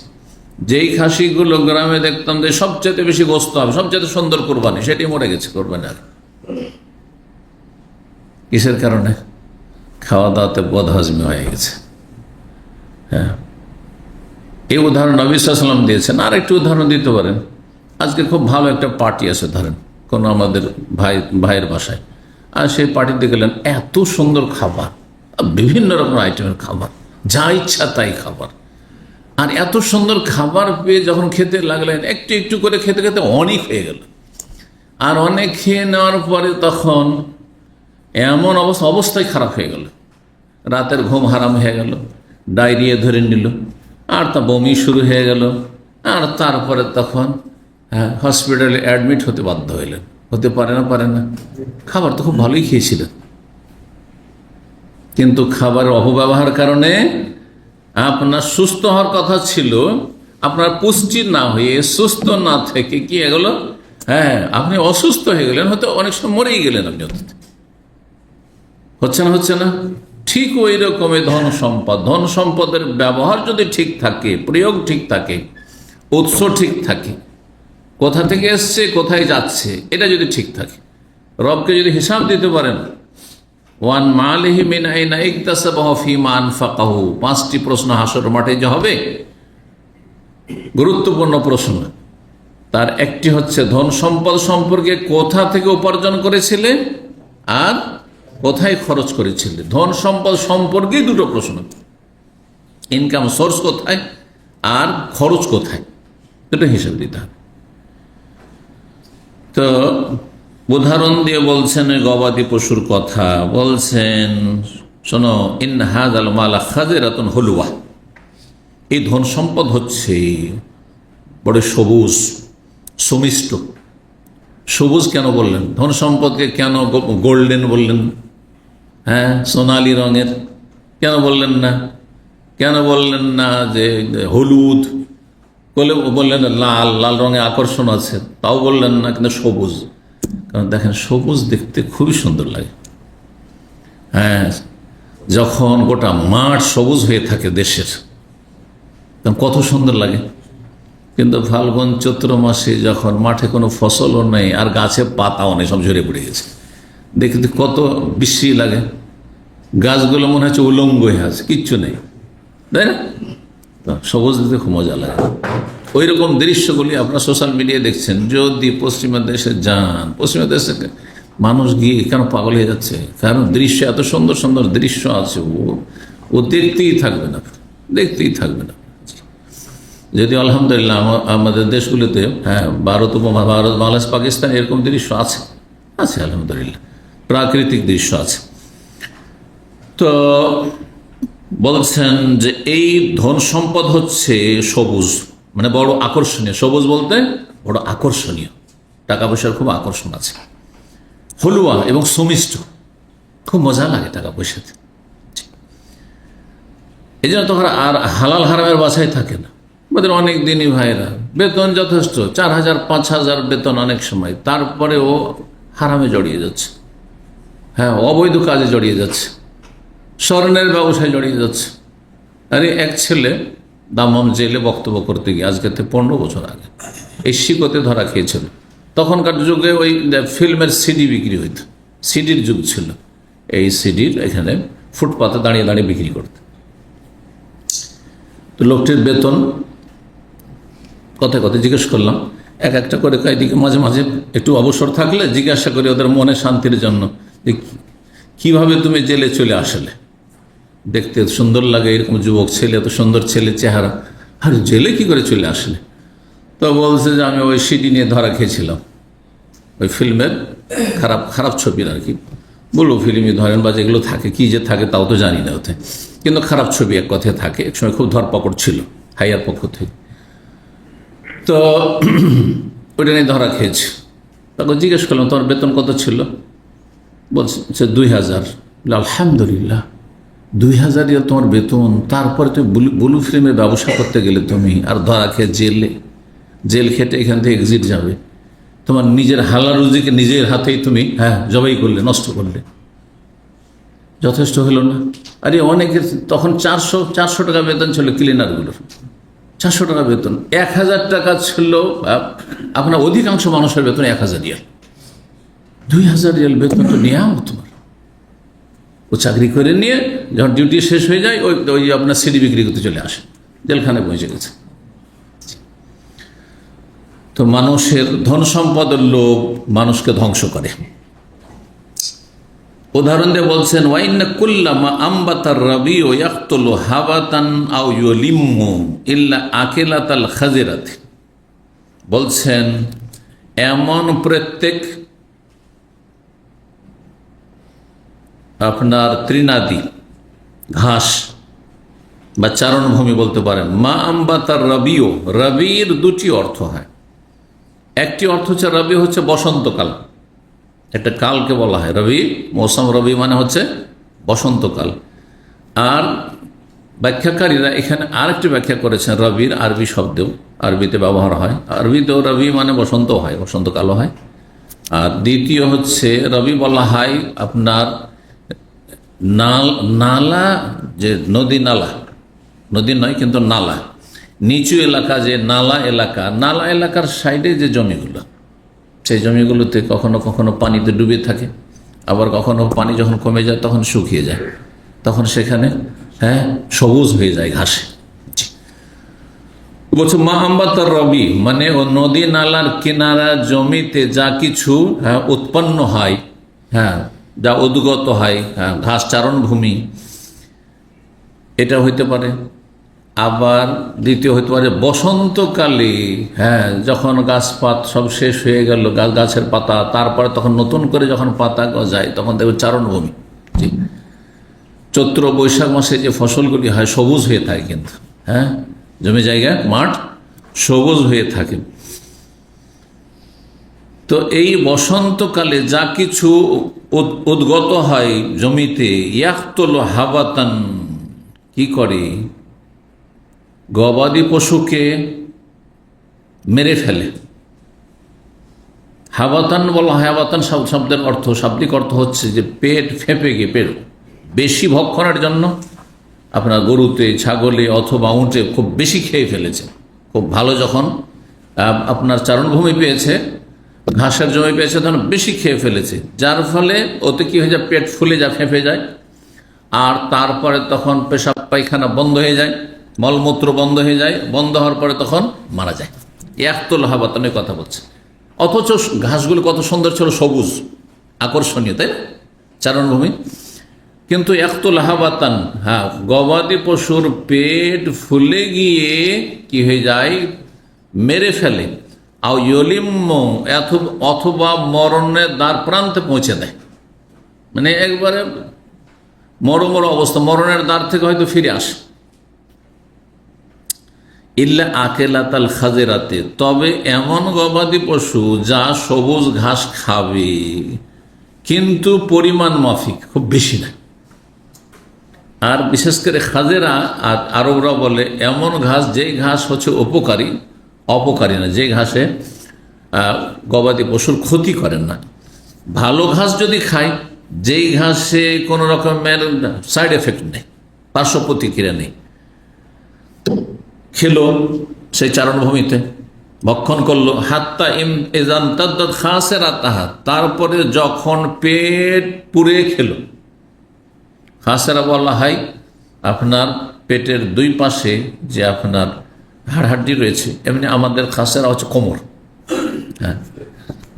যেই খাসিগুলো গ্রামে দেখতাম যে সবচেয়ে বেশি গোস্ত হবে, সবচেয়ে সুন্দর কোরবানি, সেটি মরে গেছে কোরবানি। আর কিসের কারণে? খাওয়া দাওয়াতে বদহজমি হয়ে গেছে। হ্যাঁ, এই উদাহরণ নবী সাল্লাল্লাহু আলাইহি ওয়াসাল্লাম দিয়েছেন। আর একটু উদাহরণ দিতে পারেন। আজকে খুব ভালো একটা পার্টি আছে, ধরেন কোনো আমাদের ভাইয়ের বাসায়, আর সেই পার্টিতে গেলেন, এত সুন্দর খাবার, বিভিন্ন রকম আইটেমের খাবার, যা ইচ্ছা তাই খাবার। আর এত সুন্দর খাবার পেয়ে যখন খেতে লাগলেন, একটু একটু করে খেতে খেতে অনেক হয়ে গেল। আর অনেক খেয়ে নেওয়ার পরে তখন এমন অবস্থায় খারাপ হয়ে গেল, রাতের ঘুম হারাম হয়ে গেল, ডায়রিয়া ধরে নিল, আর তা বমি শুরু হয়ে গেল। আর তারপরে তখন হসপিটালে অ্যাডমিট হতে বাধ্য হইলেন। হতে পারে না? খাবার তো খুব ভালোই খেয়েছিলেন, কিন্তু খাবারের অপব্যবহার কারণে আপনার সুস্থ হওয়ার কথা ছিল, আপনার পুষ্টি না হয়ে, সুস্থ না থেকে কি এগুলো, আপনি অসুস্থ হয়ে গেলেন, হয়তো অনেক সময় মরেই গেলেন আপনি। হচ্ছে না? ঠিক ওই রকমই ধন সম্পদের ব্যবহার যদি ঠিক থাকে, প্রয়োগ ঠিক থাকে, উৎস ঠিক থাকে, কোথা থেকে এসছে কোথায় যাচ্ছে, এটা যদি ঠিক থাকে, রবকে যদি হিসাব দিতে পারেন, ওয়ান মালিহি মিন আইনা ইকতাসাবাহু ফীমা আনফাকাহু, 5টি প্রশ্ন হাসর মাঠে যে হবে, গুরুত্বপূর্ণ প্রশ্ন। তার একটি হচ্ছে ধন সম্পদ সম্পর্কে কোথা থেকে উপার্জন করেছিলে আর কোথায় খরচ করেছিলে। ধন সম্পদ সম্পর্কে দুটো প্রশ্ন, ইনকাম সোর্স কোথায় আর খরচ কোথায়, দুটো হিসাব দিতে হবে। তো উদাহরণ দিয়ে বলছেন গবাদি পশুর কথা, বলছেন শোনো, ইন হাযাল মালা খাযিরাতুন হুলওয়া, এই ধন সম্পদ হচ্ছে বড় সবুজ সুমিষ্ট। সবুজ কেন বললেন? ধন সম্পদকে কেন গোল্ডেন বললেন? সোনালি রঙের কেন বললেন না? কেন বললেন না যে হলুদ? বললেন লাল রঙে আকর্ষণ আছে, তাও বললেন না, কিন্তু সবুজ। কারণ দেখেন, সবুজ দেখতে খুবই সুন্দর লাগে। যখন গোটা মাঠ সবুজ হয়ে থাকে দেশের, তখন কত সুন্দর লাগে। কিন্তু ফাল্গুন চৈত্র মাসে যখন মাঠে কোনো ফসলও নেই আর গাছে পাতাও নেই, সব ঝরে পড়ে গেছে, দেখতে কত বিশ্রী লাগে। গাছগুলো মনে হচ্ছে উলঙ্গ হয়ে আছে, কিচ্ছু নেই, তাই না? তো সবুজ দেখতে খুব মজা লাগে। ওই রকম দৃশ্যগুলি আপনার সোশ্যাল মিডিয়ায় দেখছেন। যদি পশ্চিমা দেশে যান, পশ্চিমা দেশে মানুষ গিয়ে কেন পাগল হয়ে যাচ্ছে, কারণ দৃশ্য, এত সুন্দর সুন্দর দৃশ্য আছে, ও দেখতেই থাকবে না, দেখতেই থাকবে না। যদি আলহামদুলিল্লাহ আমাদের দেশগুলিতে, ভারত, বাংলাদেশ, পাকিস্তান, এরকম দৃশ্য আছে আলহামদুলিল্লাহ, প্রাকৃতিক দৃশ্য আছে। তো বলছেন যে এই ধন সম্পদ হচ্ছে সবুজ, মানে বড় আকর্ষণীয়। সবুজ বলতে বড় আকর্ষণীয়, টাকা পয়সার খুব আকর্ষণ আছে। হলুয়া এবং সুমিষ্ট, খুব মজা লাগে টাকা পয়সাতে। এই জন্য তখন আর হালাল হারামের বাছাই থাকে না। আমাদের অনেক দিনই ভাইরা বেতন যথেষ্ট, 4,000 5,000 বেতন অনেক সময়, তারপরেও হারামে জড়িয়ে যাচ্ছে, অবৈধ কাজে জড়িয়ে যাচ্ছে, স্বর্ণের ব্যবসায় জড়িয়ে যাচ্ছে। আরে এক ছেলে দামাম জেলে বক্তব্য করতে গিয়ে, আজকে থেকে 15 বছর আগে, এই শিকতে ধরা খেয়েছিল। তখনকার যুগে ওই ফিল্মের সিডি বিক্রি হইত, সিডির যুগ ছিল। এই সিডির এখানে ফুটপাতে দাঁড়িয়ে দাঁড়িয়ে বিক্রি করত। তো লোকটির বেতন কথায় কথায় জিজ্ঞেস করলাম, এক একটা করে কয়েকদিকে মাঝে মাঝে একটু অবসর থাকলে জিজ্ঞাসা করি ওদের মনে শান্তির জন্য, যে কিভাবে তুমি জেলে চলে আসলে, দেখতে সুন্দর লাগে এরকম যুবক ছেলে, এত সুন্দর ছেলে চেহারা, আর জেলে কি করে চলে আসলে? তো বলছে যে আমি ওই সিডি নিয়ে ধরা খেয়েছিলাম, ওই ফিল্মের খারাপ ছবির আর কি, বলবো ফিল্মই ধরেন বা যেগুলো থাকে, কি যে থাকে তাও তো জানি না ওতে, কিন্তু খারাপ ছবি এক কথায় থাকে। এক সময় খুব ধরপাকড় ছিল হাইয়ার পক্ষ থেকে, তো ওইটা নিয়ে ধরা খেয়েছে। তখন জিজ্ঞেস করলাম তোমার বেতন কত ছিল? বলছে 2,000। আলহামদুলিল্লাহ, 2000 রিয়াল তোমার বেতন, তারপরে তুমি ব্লু ফিল্মের ব্যবসা করতে গেলে তুমি আর ধরা খেয়ে জেল খেটে এখান থেকে এক্সিট যাবে, তোমার নিজের হালাল রুজিকে নিজের হাতেই তুমি জবাই করলে, নষ্ট করলে, যথেষ্ট হলো না? আরে অনেকের তখন 400 টাকা বেতন ছিল ক্লিনারগুলোর, 400 টাকা বেতন। 1000 টাকা ছিল আপনার অধিকাংশ মানুষের বেতন 1000 রিয়াল। 2000 রিয়াল বেতন তো নিয়ামত তোমার। ও চাকরি করে নিয়ে যখন ডিউটি শেষ হয়ে যায় ওই আপনার সিডি বিক্রি করতে চলে আসে, জেলখানায় পৌঁছে গেছে। তো মানুষের ধন সম্পদের লোভ মানুষকে ধ্বংস করে। উদাহরণ দিয়ে বলছেন, ওয়াইন্না কুল্লামা আম্বাতার রাবিউ ইয়াকতুলু হাবাতান আও ইউলিম্মু ইল্লা আকিলাতাল খাজিরাতি। বলছেন এমন প্রত্যেক আপনার তৃণাদি ঘাস বা চারণভূমি বলতে পারেন, মা আম্বাতার রাবিউ, রবির দুটি অর্থ হয়। একটি অর্থ হচ্ছে রবি হচ্ছে বসন্তকাল, একটা কালকে বলা হয় রবি, মৌসুম রবি মানে হচ্ছে বসন্তকাল। আর ব্যাখ্যাকারীরা এখানে আরেকটি ব্যাখ্যা করেছেন রবির আরবি শব্দেও, আরবিতে ব্যবহার হয়, আরবিতেও রবি মানে বসন্ত হয়, বসন্তকালও হয়। আর দ্বিতীয় হচ্ছে রবি বলা হয় আপনার নালা, যে নদী নালা, নদী নয় কিন্তু নালা, নিচু এলাকা, যে নালা এলাকার সাইডে যে জমিগুলো, সেই জমিগুলোতে কখনো কখনো পানিতে ডুবে থাকে, আবার কখনো পানি যখন কমে যায় তখন শুকিয়ে যায়, তখন সেখানে সবুজ হয়ে যায় ঘাসে। বলছে মা আম্বাতার রবি মানে ও নদী নালার কিনারা জমিতে যা কিছু উৎপন্ন হয়, যা উদ্গত হয়, ঘাস চারণভূমি, এটা হইতে পারে। আবার দ্বিতীয় হইতে পারে বসন্তকালে, যখন গাছপাত সব শেষ হয়ে গেল, গাছের পাতা, তারপরে তখন নতুন করে যখন পাতা গজায় তখন দেখবে চারণভূমি। চৈত্র বৈশাখ মাসে যে ফসলগুলি হয় সবুজ হয়ে থাকে, কিন্তু জমি জায়গা মাঠ সবুজ হয়ে থাকে। তো এই বসন্তকালে যা কিছু উদ্গত হয় জমিতে, ইয়াকতুল হাবাতান, কি করে, গবাদি পশুকে মেরে ফেলে। হাবাতান বলা হয়, হাবাতান শব্দের অর্থ, শাব্দিক অর্থ হচ্ছে যে পেট ফেঁপে গিয়ে, পেট বেশি ভক্ষণের জন্য আপনার গরুতে, ছাগলে অথবা উঁটে খুব বেশি খেয়ে ফেলেছে, খুব ভালো যখন আপনার চারণভূমি পেয়েছে, ঘাসের জমি পেয়েছে, তখন বেশি খেয়ে ফেলেছে, যার ফলে ওতে কি হয়ে যায়, পেট ফুলে যায়, ফেঁপে যায়, আর তারপরে তখন পেশাব পায়খানা বন্ধ হয়ে যায়, মলমূত্র বন্ধ হয়ে যায়, বন্ধ হওয়ার পরে তখন মারা যায়। ইয়াকতুল হাবাতানের কথা বলছে। অথচ ঘাসগুলো কত সুন্দর ছিল, সবুজ, আকর্ষণীয়, তাই না, চারণভূমি। কিন্তু ইয়াকতুল হাবাতান, গবাদি পশুর পেট ফুলে গিয়ে কি হয়ে যায়, মেরে ফেলে। আও ইয়লিম্ম, অথবা মরণের দ্বার প্রান্তে পৌঁছে দেয়, মানে একবারে মরমর অবস্থা, মরণের দ্বার থেকে হয়তো ফিরে আসে। ইল্লা আকেলাতাল খাজেরাতে, তবে এমন গবাদি পশু যা সবুজ ঘাস খাবে কিন্তু পরিমাণ মাফিক, খুব বেশি না। আর বিশেষ করে খাজেরা, আর আরবরা বলে এমন ঘাস, যেই ঘাস হচ্ছে অপকারী না, যে ঘাসে গবাদি পশুর ক্ষতি করেন না। ভালো ঘাস যদি খায়, যেই ঘাসে কোনো রকমের সাইড এফেক্ট নেই, পার্শ্ব প্রতিক্রিয়া নেই, খেলো সেই চারণভূমিতে, ভক্ষণ করলো, হাত্তা ইজান তাদ্দাত খাসেরাতাহা, তারপরে যখন পেট পুরে খেলো। খাসেরা বলা হয় আপনার পেটের দুই পাশে যে আপনার হাড়হাড্ডি রয়েছে, এমনি আমাদের খাসেরা হচ্ছে কোমর,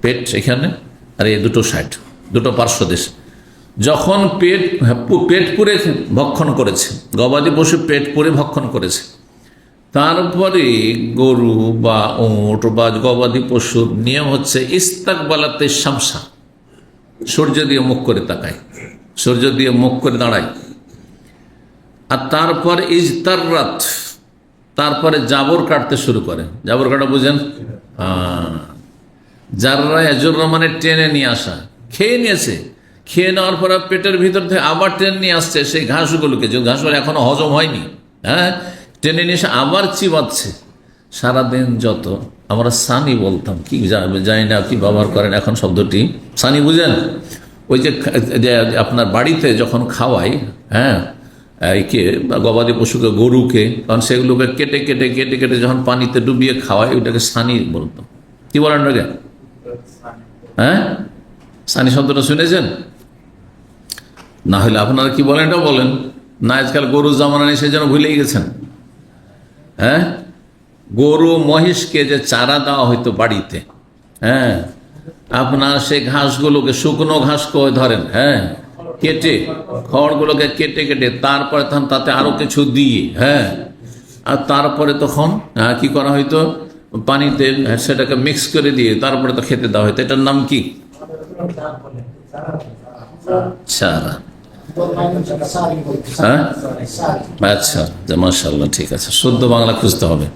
পেট এখানে, আর এই দুটো সাইড, দুটো পার্শ্বদেশ। যখন পেট পুরে ভক্ষণ করেছে, গবাদি পশু পেট পুরে ভক্ষণ করেছে, তারপরে গরু বা উট বা গবাদি পশুর নিয়ম হচ্ছে ইস্তাকবালাতে শামসা, সূর্য দিয়ে মুখ করে তাকায়, সূর্য দিয়ে মুখ করে দাঁড়ায়। আর তারপর ইজতাররাত, তারপরে জাবর কাটতে শুরু করে। জাবর কাটা বুঝেন? জাররা এজুররা মানে টেনে নিয়ে আসা। খেয়ে নিয়েছে, খেয়ে নেওয়ার পরে পেটের ভিতর থেকে আবার টেনে নিয়ে আসছে সেই ঘাসগুলোকে, যে ঘাসগুলো এখনো হজম হয়নি, হ্যাঁ, টেনে নিয়ে এসে আবার চিবাচ্ছে। সারাদিন যত আমরা সানি বলতাম, কি জানি না কি ব্যবহার করেন এখন শব্দটি, সানি বুঝেন? ওই যে আপনার বাড়িতে যখন খাওয়াই, হ্যাঁ, কে গবাদি পশুকে, গরুকে, কারণ সেগুলোকে কেটে কেটে কেটে কেটে যখন পানিতে ডুবিয়ে খাওয়াই, ওইটাকে সানি বলতাম। কি বলেন ওটাকে? হ্যাঁ, সানি শব্দটা শুনেছেন? না হলে আপনারা কি বলেন এটা বলেন না। আজকাল গরুর জামানা নেই, সেই জন্য ভুলেই গেছেন। হ্যাঁ, গরু মহিষকে যে চারা দেওয়া হইতো বাড়িতে, হ্যাঁ, আপনার সেই ঘাসগুলোকে, শুকনো ঘাস করে ধরেন, হ্যাঁ, কেটে খড়গুলোকে কেটে কেটে তারপরে তখন তাতে আরো কিছু দিয়ে, হ্যাঁ, আর তারপরে তখন কি করা হইতো, পানিতে সেটাকে মিক্স করে দিয়ে তারপরে তো খেতে দেওয়া হইতো। এটার নাম কি? চারা। হ্যাঁ, আচ্ছা, মাশাআল্লাহ, ঠিক আছে, শুদ্ধ বাংলা খুঁজতে হবে,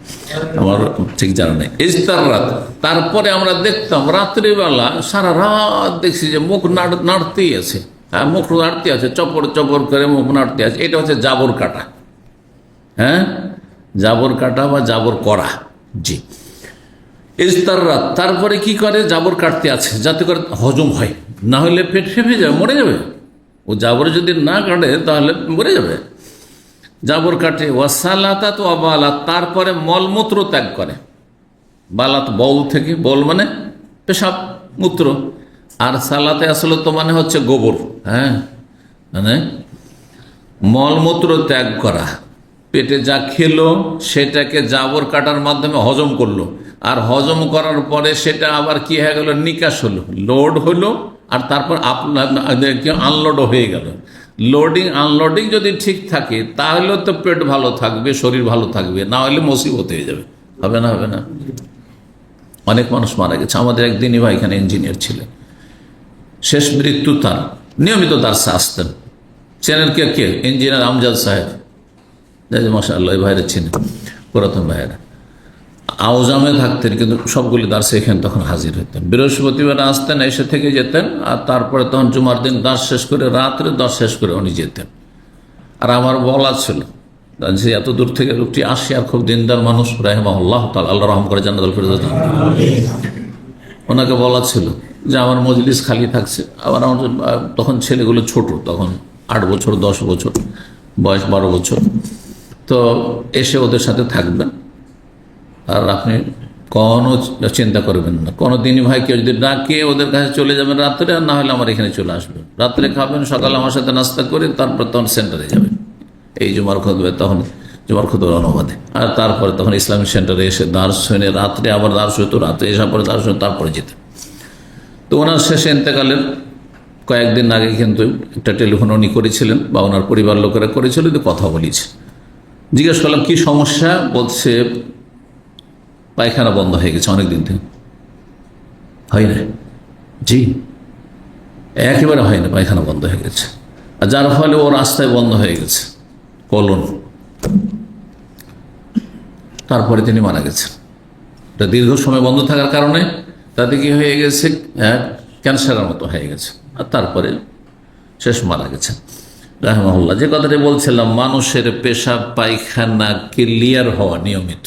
আমার ঠিক জানা নেই। ইস্তাররাত, তারপরে আমরা দেখতাম রাত্রিবেলা সারা রাত দেখছি যে মুখ নাড়তেই আছে, হ্যাঁ, মুখ নাড়তে আছে, চপর চপর করে মুখ নাড়তে আছে। এটা হচ্ছে জাবর কাটা, হ্যাঁ, জাবর কাটা বা জাবর করা। জি, ইস্তাররাত, তারপরে কি করে, জাবর কাটতে আছে যাতে করে হজম হয়, না হলে পেট ফেঁপে যাবে, মরে যাবে। ও জাবর যদি না কাটে তাহলে মরে যাবে। জাবর কাটে। ওয়াসালাতা তো আবালাত, তারপরে মলমূত্র ত্যাগ করে। বালাত বউল থেকে, বউল মানে পেশাব মূত্র, আর সালাতে আসলে তো মানে হচ্ছে গোবর, হ্যাঁ, মানে মলমূত্র ত্যাগ করা। পেটে যা খেলো সেটাকে জাবর কাটার মাধ্যমে হজম করলো, আর হজম করার পরে সেটা আবার কি হয়ে গেল, নিকাশ হলো, লোড হলো, আর তারপর আনলোডও হয়ে গেল। লোডিং আনলোডিং যদি ঠিক থাকে তাহলে তো পেট ভালো থাকবে, শরীর ভালো থাকবে, না হলে মুসিবত হয়ে যাবে। হবে না? হবে না? অনেক মানুষ মারা গেছে। আমাদের একদিনই ভাই এখানে ইঞ্জিনিয়ার ছিলেন, শেষ মৃত্যু তার, নিয়মিত দার্সে আসতেন। চেনেন কে? কে? ইঞ্জিনিয়ার আমজাদ সাহেব, মাশাআল্লাহ, এই ভাইরা ছিলেন, পুরাতন ভাইয়েরা। আওজামে থাকতেন, কিন্তু সবগুলি দার্সে এখানে তখন হাজির হতেন। বৃহস্পতিবার আসতেন, এসে থেকে যেতেন, আর তারপরে তখন জুমার দিন দাস শেষ করে, রাত্রে দাস শেষ করে উনি যেতেন। আর আমার বলা ছিল যে এত দূর থেকে লোকটি আসে, আর খুব দিনদার মানুষ, রাহিমাহুল্লাহ তাআলা, আল্লাহ রহম করে জান্নাতুল ফিরদাউস। ওনাকে বলা ছিল যে আমার মজলিস খালি থাকছে, আবার আমার তখন ছেলেগুলো ছোট, তখন 8 বছর 10 বছর বয়স, 12 বছর, তো এসে ওদের সাথে থাকবেন, আর আপনি কোনো চিন্তা করবেন না। কোনো দিনই ভাই কেউ যদি ডাকে ওদের কাছে চলে যাবেন রাত্রে, আর না হলে আমার এখানে চলে আসবেন, রাত্রে খাবেন, সকালে আমার সাথে নাস্তা করে তারপর তখন সেন্টারে যাবেন, এই জুমার খুতবা, তখন জুমার খুতবার অনুবাদে, আর তারপরে তখন ইসলামিক সেন্টারে এসে দার্স শুনে, রাত্রে আবার দার্স হইতো, রাত্রে এসে পরে দার্স হইতো, তারপরে যেতেন। তো ওনার শেষে ইন্তেকালের কয়েকদিন আগে কিন্তু একটা টেলিফোন উনি করেছিলেন, বা ওনার পরিবার লোকেরা করেছিল, যে কথা বলিছে। জিজ্ঞেস করলাম কি সমস্যা, বলছে পায়খানা বন্ধ হয়ে গেছে অনেকদিন থেকে। হয় না? জি, একেবারে হয় না, পায়খানা বন্ধ হয়ে গেছে, আর যার ফলে ও রাস্তায় বন্ধ হয়ে গেছে, কলন। তারপরে তিনি মারা গেছেন। এটা দীর্ঘ সময় বন্ধ থাকার কারণে তাতে কি হয়ে গেছে, ক্যান্সারের মতো হয়ে গেছে, আর তারপরে শেষ মারা গেছেন রাহিমাহুল্লাহ। যে কথাটি বলছিলাম, মানুষের পেশাব পায়খানা ক্লিয়ার হওয়া নিয়মিত,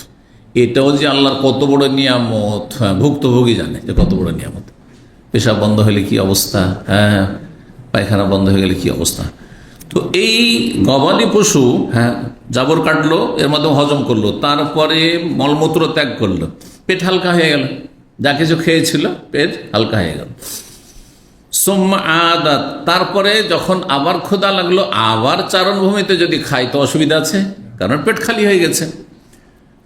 এটাও যে আল্লাহর কত বড় নিয়ামত, ভুক্তভোগী জানে যে কত বড় নিয়ামত। পেশাব বন্ধ হলে কি অবস্থা, হ্যাঁ, পায়খানা বন্ধ হয়ে গেলে কি অবস্থা। তো এই গবাদি পশু, হ্যাঁ, জাবর কাটলো, এর মাধ্যমে হজম করলো, তারপরে মলমূত্র ত্যাগ করলো, পেট হালকা হয়ে গেল, যা কিছু খেয়েছিল পেট হালকা হয়ে গেল। সুম্মা আদাত, তারপরে যখন আবার ক্ষুধা লাগলো, আবার চারণভূমিতে যদি খাই তো অসুবিধা আছে, কারণ পেট খালি হয়ে গেছে।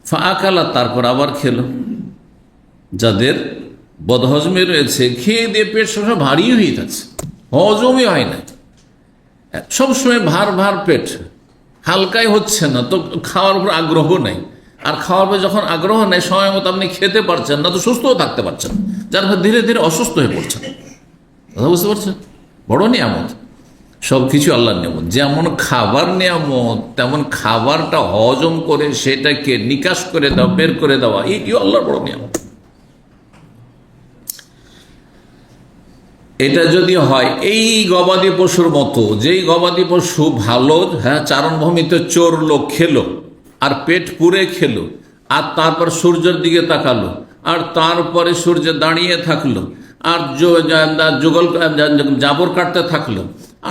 ফাআকালা, তারপর আবার খেলো। যাদের বদহজমে রয়েছে, খেয়ে দিয়ে পেট সবসময় ভারী হয়ে থাকছে, হজমই হয় না, সবসময় ভার ভার পেট, হালকাই হচ্ছে না, তো খাওয়ার উপর আগ্রহ নেই, আর খাওয়ার পর যখন আগ্রহ নেই, সময় মতো আপনি খেতে পারছেন না, তো সুস্থও থাকতে পারছেন, যার ফলে ধীরে ধীরে অসুস্থ হয়ে পড়ছেন। কথা বুঝতে পারছেন? বড় নিয়ামত, সব কিছু আল্লাহর নিয়ামত। যেমন খাবার নিয়ামত, তেমন খাবারটা হজম করে সেটাকে নিকাশ করে দেওয়া, বের করে দেওয়া, এইটিও আল্লাহর বড় নিয়ামত। এটা যদি হয় এই গবাদি পশুর মতো, যেই গবাদি পশু ভালো, হ্যাঁ, চারণভূমিতে চরলো, খেলো, আর পেট পুরে খেলো, আর তারপর সূর্যের দিকে তাকালো, আর তারপরে সূর্য দাঁড়িয়ে থাকলো, আর যুগল জাবর কাটতে থাকলো,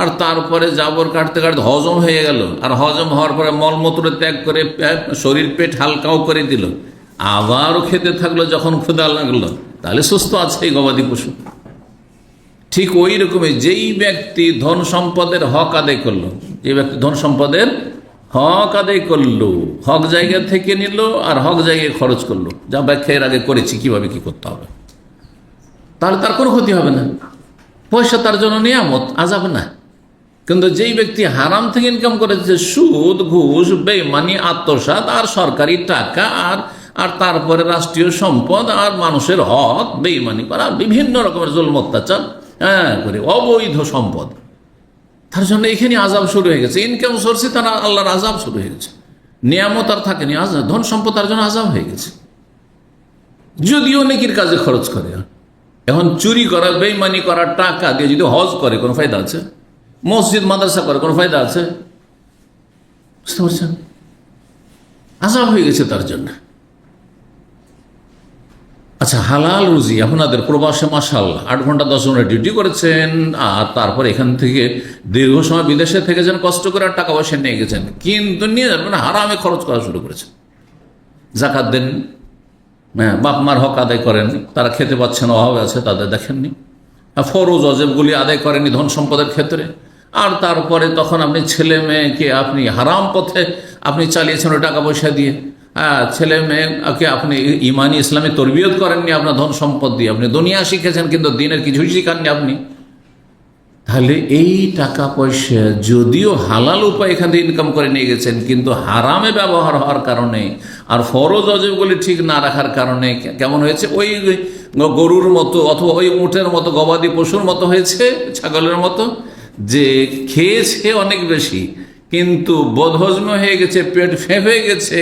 আর তারপরে জাবর কাটতে কাটতে হজম হয়ে গেল, আর হজম হওয়ার পরে মলমূত্র ত্যাগ করে শরীর পেট হালকাও করে দিল, আবারও খেতে থাকলো যখন ক্ষুধা লাগলো, তাহলে সুস্থ আছে এই গবাদি পশু। ঠিক ওই রকমই যেই ব্যক্তি ধন সম্পদের হক আদায় করলো, যে ব্যক্তি ধন সম্পদের হক আদায় করলো, হক জায়গা থেকে নিল আর হক জায়গায় খরচ করলো, যা ব্যাখ্যা এর আগে করেছি কিভাবে কি করতে হবে, তাহলে তার কোনো ক্ষতি হবে না। পয়সা তার জন্য নিয়ামত, আযাব না। কিন্তু যেই ব্যক্তি হারাম থেকে ইনকাম করেছে, সুদ, ঘুষ, বেঈমানি, আত্মসাৎ, আর সরকারি টাকা, আর তারপরে রাষ্ট্রীয় সম্পদ, আর মানুষের হক বেঈমানি করা, বিভিন্ন রকমের জুলম অত্যাচার করে অবৈধ সম্পদ, তার জন্য এখানে আযাব শুরু হয়ে গেছে। ইনকাম সোর্সে তার আল্লাহর আযাব শুরু হয়ে গেছে। নিয়ামত আর থাকেনি, ধন সম্পদ তার জন্য আযাব হয়ে গেছে, যদিও নেকির কাজে খরচ করে। এখন চুরি করা, বেঈমানি করার টাকা দিয়ে যদি হজ করে কোনো ফায়দা আছে? মসজিদ মাদ্রাসা করে কোনো ফায়দা আছে? বুঝতে পারছেন? আযাব হয়ে গেছে তার জন্য। আচ্ছা, হালাল রুজি আপনাদের প্রবাসে মাশাআল্লাহ 8 ঘন্টা 10 ঘন্টা ডিউটি করেছেন, আর তারপর এখান থেকে দীর্ঘ সময় বিদেশে থেকে যেন কষ্ট করে টাকা পয়সা নিয়ে গেছেন, কিন্তু নিয়ে যাবেন হারামে খরচ করা শুরু করেছেন। যাকাত দেন, হ্যাঁ, বাপ মার হক আদায় করেন, তারা খেতে পাচ্ছেন, অভাবে আছে, তাদের দেখেননি। ফরজ অজেবগুলি আদায় করেননি ধন সম্পদের ক্ষেত্রে, আর তারপরে তখন আপনি ছেলে মেয়েকে আপনি হারাম পথে আপনি চালিয়েছেন ওই টাকা পয়সা দিয়ে। ছেলে মেয়েকে আপনি ইমানি ইসলামী তরবিয়ত করেননি আপনার ধন সম্পদ দিয়ে, আপনি দুনিয়া শিখেছেন কিন্তু দিনের কিছুই শিখাননি আপনি। তাহলে এই টাকা পয়সা যদিও হালাল উপায় এখান থেকে ইনকাম করে নিয়ে গেছেন, কিন্তু হারামে ব্যবহার হওয়ার কারণে আর ফরজ অজেবগুলি ঠিক না রাখার কারণে কেমন হয়েছে? ওই গরুর মতো অথবা ওই উটের মতো, গবাদি পশুর মতো হয়েছে, ছাগলের মতো, যে খেয়েছে অনেক বেশি কিন্তু বদহজম হয়ে গেছে, পেট ফেঁপে গেছে,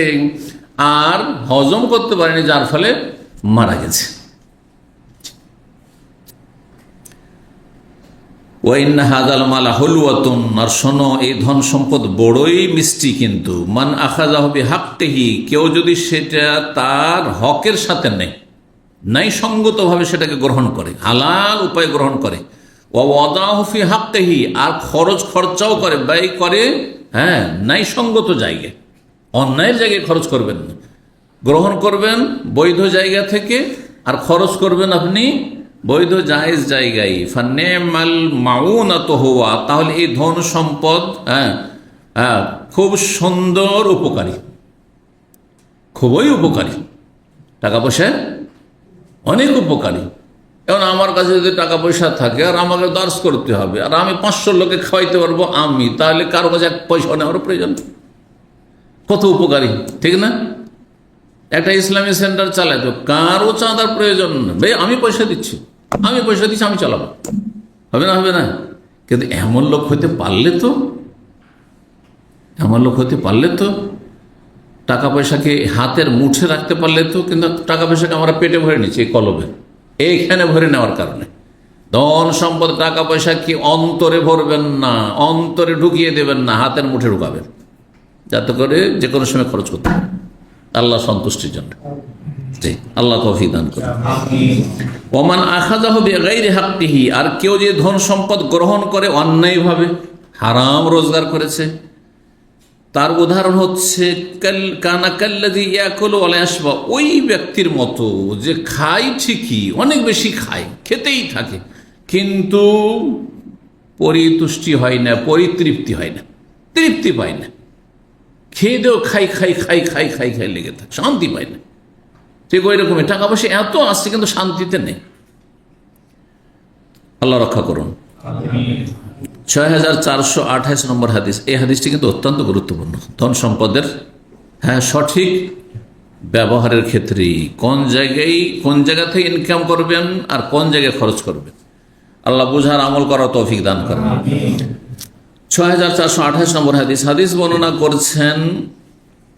আর হজম করতে পারেনি, যার ফলে মারা গেছে। ওয়াইন্না হাযাল মালা হুলওয়াতুন, আর শোনো এই ধন সম্পদ বড়ই মিষ্টি, কিন্তু মান আখাযাহু বিহাক্কিহি, কেউ যদি সেটা তার হকের সাথে নেয়, নাই সঙ্গতভাবে সেটাকে গ্রহণ করে, হালাল উপায় গ্রহণ করে, ওয়া ওয়াদাহু ফি হাক্কিহি, আর খরচাও করে, ব্যয় করে, হ্যাঁ, নাই সঙ্গত জায়গায়, অন্যায়ের জায়গায় খরচ করবেন না, গ্রহণ করবেন বৈধ জায়গা থেকে, আর খরচ করবেন আপনি বৈধ জায়েজ জায়গায়। ফানিমাল মাউনাতু হুয়া, তাহলে এই ধন সম্পদ খুব সুন্দর উপকারী, খুবই উপকারী, টাকা পয়সা অনেক উপকারী। এখন আমার কাছে যদি টাকা পয়সা থাকে আর আমাকে দার্স করতে হবে, আর আমি 500 লোকে খাওয়াইতে পারবো আমি, তাহলে কারো কাছে এক পয়সা নেওয়ার প্রয়োজন, কত উপকারী, ঠিক না? একটা ইসলামী সেন্টার চালাইতো, কারো চাঁদার প্রয়োজন নেই, আমি পয়সা দিচ্ছি, আমি চালাবো, হবে না? হবে না? কিন্তু এমন লোক হতে পারলে তো, টাকা পয়সাকে হাতের মুঠে রাখতে পারলে তো, কিন্তু টাকা পয়সাকে আমরা পেটে ভরে নিচ্ছি, এই কলবে এইখানে ভরে নেওয়ার কারণে। ধন সম্পদ টাকা পয়সা কি অন্তরে ভরবেন না, অন্তরে ঢুকিয়ে দেবেন না, হাতের মুঠে ঢুকাবেন, যাতে করে যে কোনো সময় খরচ করতে পারে আল্লাহ সন্তুষ্টির জন্য। আল্লাহ তৌফিক দান করুন। ওমান আখাযাহু বিগাইরি হাক্কিহি, আর কেউ যে ধন সম্পদ গ্রহণ করে অন্যায়ভাবে, হারাম রোজগার করেছে, তার উদাহরণ হচ্ছে কানা কাল্লাযী ইয়াকুলু ওয়া লা ইয়াশবা, ওই ব্যক্তির মতো যে খায় ঠিকই, অনেক বেশি খায়, খেতেই থাকে, কিন্তু পরিতুষ্টি হয় না, পরিতৃপ্তি হয় না, তৃপ্তি পায় না, খেয়ে দেও খাই লেগে থাকে, শান্তি পায় না। ঠিক ওই রকমই টাকা পয়সা এত আসছে কিন্তু শান্তিতে নেই। আল্লাহ রক্ষা করুন। 6428 নম্বর হাদিস, এই হাদিসটি কিন্তু অত্যন্ত গুরুত্বপূর্ণ। ধন সম্পদের সঠিক ব্যবহারের ক্ষেত্রে কোন জায়গা থেকে ইনকাম করবেন আর কোন জায়গায় খরচ করবেন, আল্লাহ বুঝার আমল করার তৌফিক দান করেন। 6428 নম্বর হাদিস বর্ণনা করছেন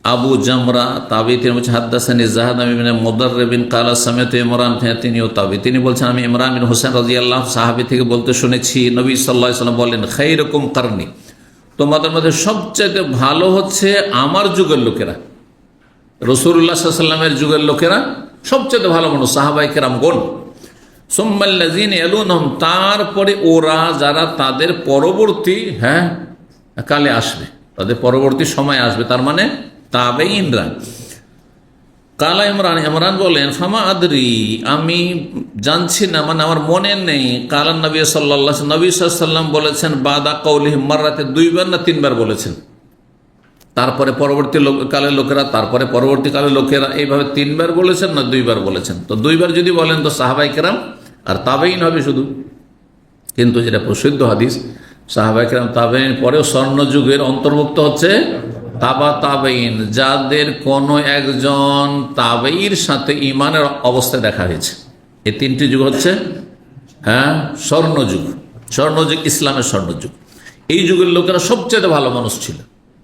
আবু জামরা তাবি, তিনি বলছেন হাদ্দাসানি জাহাদ ইবনে মুদাররিব ক্বালা সামি'তু ইমরান, তিনিও তাবি, তিনি বলছেন আমি ইমরান বিন হুসাইন রাদিয়াল্লাহু সাহাবী থেকে বলতে শুনেছি নবী সাল্লাল্লাহু আলাইহি ওয়াসাল্লাম বলেন, খায়রুকুম কারনি, তোমাদের মধ্যে সবচেয়ে ভালো হচ্ছে আমার যুগের লোকেরা। রাসূলুল্লাহ সাল্লাল্লাহু আলাইহি ওয়াসাল্লামের যুগের লোকেরা সবচেয়ে ভালো মানুষ, সাহাবায়ে কেরামগণ। সুম্মাল্লাযীনা ইয়ালুনহুম, তারপরে ওরা যারা তাদের পরবর্তী কালে আসবে, তাদের পরবর্তী সময় আসবে, তার মানে তাবেঈনরা। কালা ইমরান, ইমরান বলেন ফামা আদরি, আমি জানছি না, মানে আমার মনে নেই। কালা নবী সাল্লাল্লাহু আলাইহি ওয়াসাল্লাম, নবী সাল্লাল্লাহু আলাইহি ওয়াসাল্লাম বলেছেন বাদা কওলিহি মাররাতে, দুইবার না তিনবার বলেছেন। তারপরে পরবর্তী কালের লোকেরা, তারপরে পরবর্তী কালের লোকেরা, এইভাবে তিনবার বলেছেন না দুইবার বলেছেন? তো দুইবার যদি বলেন তো সাহাবায়ে কেরাম আর তাবেঈন হবে শুধু। কিন্তু যেটা প্রসিদ্ধ হাদিস, সাহাবায়ে কেরাম তাবেঈন পরেও স্বর্ণযুগের অন্তর্ভুক্ত হচ্ছে তাবা তাবেঈন, যাদের কোনো একজন তাবেঈর সাথে ঈমানের অবস্থায় দেখা হয়েছে। এই তিনটি যুগ হচ্ছে স্বর্ণযুগ। স্বর্ণযুগ ইসলামের স্বর্ণযুগ। এই যুগের লোকেরা সবচেয়ে ভালো মানুষ ছিল,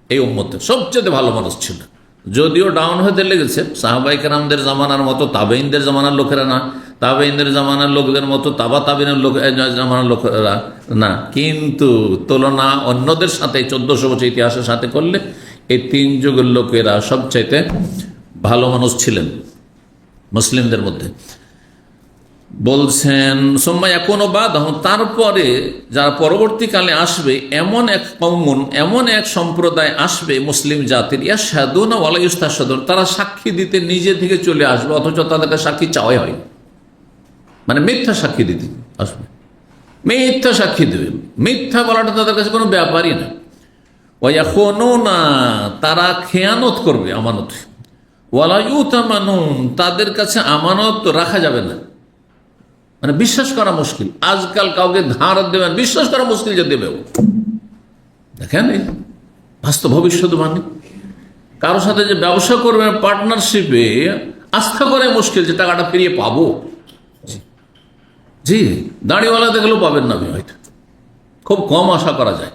এই উম্মতের সবচেয়ে ভালো মানুষ ছিল। যদিও ডাউন হতে লেগেছে, সাহাবায়ে কেরামদের জামানার মতো তাবেঈনদের জামানার লোকেরা না, তাবেঈনদের জামানার লোকদের মতো তাবা তাবেঈনের জামানার লোকেরা না, কিন্তু তুলনা অন্যদের সাথে 1400 বছর ইতিহাসের সাথে করলে এই তিন যুগের লোকেরা সবচাইতে ভালো মানুষ ছিলেন মুসলিমদের মধ্যে। বলছেন সোম্মা এখনো বাদ, তারপরে যারা পরবর্তীকালে আসবে, এমন এক কওমুন, এমন এক সম্প্রদায় আসবে মুসলিম জাতির, ইয়াশহাদুনা ওয়ালা ইস্তাশহাদুন, তারা সাক্ষী দিতে নিজে থেকে চলে আসবে, অথচ তাদেরকে সাক্ষী চাওয়াই হয়, মানে মিথ্যা সাক্ষী দিতে আসবে, মিথ্যা সাক্ষী দেবে। মিথ্যা বলাটা তাদের কাছে কোনো ব্যাপারই না। ওয়ায়াখুনুনা, তারা খেয়ানত করবে আমানত। ওয়ালা ইউতামানুন, তাদের কাছে আমানত রাখা যাবে না, মানে বিশ্বাস করা মুশকিল। আজকাল কাউকে ধার দেবেন, বিশ্বাস করা মুশকিল যে দেবেও। দেখেন এই বাস্তব ভবিষ্যৎবাণী। কারোর সাথে যে ব্যবসা করবেন পার্টনারশিপে, আস্থা করে মুশকিল যে টাকাটা ফিরিয়ে পাবো। জি, দাড়িওয়ালা দেখলেও পাবেন না, হয়তো খুব কম আশা করা যায়।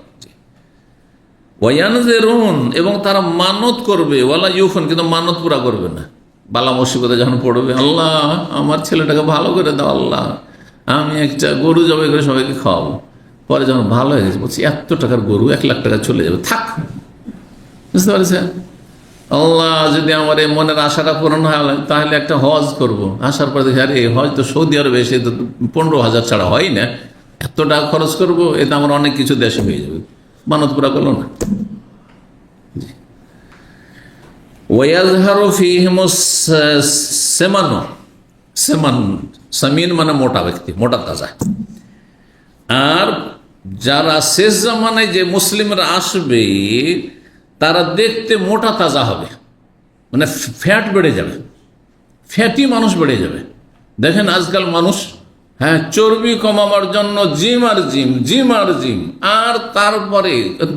ওয়ায়ানযিরুন, এবং তারা মানত করবে, ওয়ালা ইউফুন, কিন্তু মানত পুরা করবে না। বালা মুসিবতে যখন পড়বে, আল্লাহ আমার ছেলেটাকে ভালো করে দাও, আল্লাহ আমি একটা গরু জবাই করে সবাইকে খাওয়াবো। পরে যখন ভালো হয়ে গেছে বলছি এত টাকার গরু, 1 লাখ টাকা চলে যাবে, থাক। বুঝতে পারছেন? আল্লাহ যদি আমার এই মনের আশাটা পূরণ হয় তাহলে একটা হজ করব। আসার পরে দেখি আরে হজ তো সৌদি আরবে এসে তো 15,000 ছাড়া হয় না, এত টাকা খরচ করবো, এতে আমার অনেক কিছু দেশে হয়ে যাবে। মানত পুরা করলো না। ওয়াজহারু ফীহিমুস সেমানু, সেমান সামিন মানে মোটা ব্যক্তি, মোটা তাজা। আর যারা শেষ জামানায় যে মুসলিমরা আসবে তারা দেখতে মোটা তাজা হবে, মানে ফ্যাট বেড়ে যাবে, ফ্যাটি মানুষ বেড়ে যাবে। দেখেন আজকাল মানুষ চর্বি কমাবার জন্য জিম আর জিম, জিম আর জিম, আর তারপরে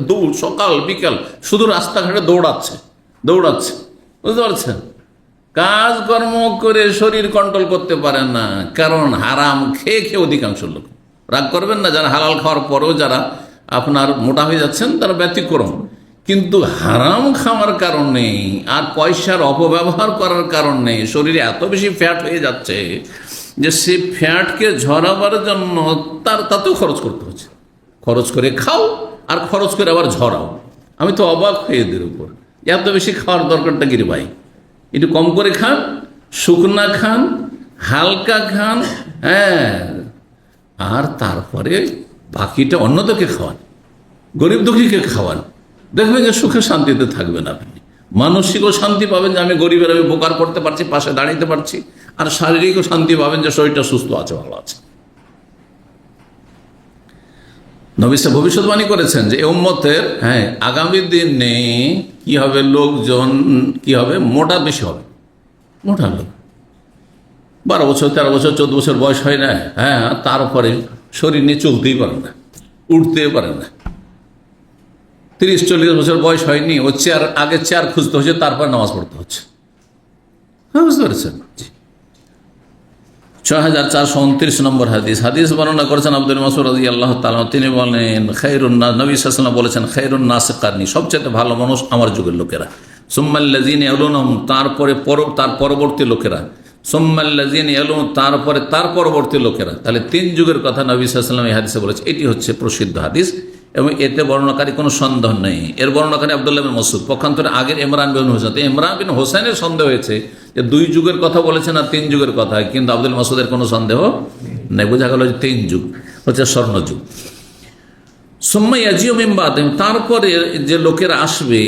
দৌড়, সকাল বিকাল শুধু রাস্তাঘাটে দৌড়াচ্ছে। বুঝতে পারছেন? কাজকর্ম করে শরীর কন্ট্রোল করতে পারেন না, কারণ হারাম খেয়ে খেয়ে অধিকাংশ লোক। রাগ করবেন না, যারা হালাল খাওয়ার পরেও যারা আপনার মোটা হয়ে যাচ্ছেন তারা ব্যতিক্রম, কিন্তু হারাম খাওয়ার কারণে আর পয়সার অপব্যবহার করার কারণে শরীরে এত বেশি ফ্যাট হয়ে যাচ্ছে যে সে ফ্যাটকে ঝরাবার জন্য তাতেও খরচ করতে হচ্ছে। খরচ করে খাও আর খরচ করে আবার ঝরাও। আমি তো অবাক হয়ে এদের উপর, এত বেশি খাওয়ার দরকারটা কি রে ভাই? একটু কম করে খান, শুকনা খান, হালকা খান, আর তারপরে বাকিটা অন্যদেরকে খাওয়ান, গরিব দুঃখীকে খাওয়ান। দেখবেন যে সুখে শান্তিতে থাকবেন আপনি, মানসিকও শান্তি পাবেন যে আমি গরিবের আমি উপকার করতে পারছি, পাশে দাঁড়াইতে পারছি, আর শারীরিকও শান্তি পাবেন যে শরীরটা সুস্থ আছে, ভালো আছে। নবী সাহেব ভবিষ্যৎবাণী করেছেন যে এই উম্মতের আগামী দিনে কি হবে, লোকজন কি হবে, মোটা বেশি হবে। মোটা লোক 12 বছর 13 বছর 14 বছর বয়স হয় না, তারপরে শরীর নিয়ে চলতেই পারে না, উঠতেই পারে না। 30-40 বছর বয়স হয়নি, ও আগে চেয়ার খুঁজতে হচ্ছে, তারপর নামাজ পড়তে হচ্ছে। বুঝতে পেরেছেন? 6429 নম্বর হাদিস বর্ণনা করেছেন আব্দুল মাসউদ রাদিয়াল্লাহু তাআলা। তিনি বলেন খায়রুন নাস, নবী সাল্লাল্লাহু আলাইহি ওয়াসাল্লাম বলেছেন খায়রুন নাস কারনি, সবচেয়ে ভালো মানুষ আমার যুগের লোকেরা। সুম্মাল্লাযীনা ইয়ালুনহুম, তারপরে তার পরবর্তী লোকেরা, সুম্মাল্লাযীনা ইয়ালুন, তারপরে তার পরবর্তী লোকেরা। তাহলে 3 যুগের কথা নবী সাল্লাল্লাহু আলাইহি ওয়াসাল্লাম এই হাদিসে বলেছে। এটি হচ্ছে প্রসিদ্ধ হাদিস এবং এতে বর্ণনাকারী কোনো সন্দেহ নেই। এর বর্ণনাকারী আব্দুল্লাহ বিন মাসউদ, পক্ষান্তরে আগের ইমরান বিন হোসেন। ইমরান বিন হোসেনের সন্দেহ হয়েছে যে 2 যুগের কথা বলেছে না 3 যুগের কথা, কিন্তু আব্দুল মাসউদের কোনো সন্দেহ নেই। বোঝা গেল যে 3 যুগ হচ্ছে স্বর্ণযুগ। সুম্মা ইয়াজিউ মিন বাদিহিম, তারপরে যে লোকেরা আসবে,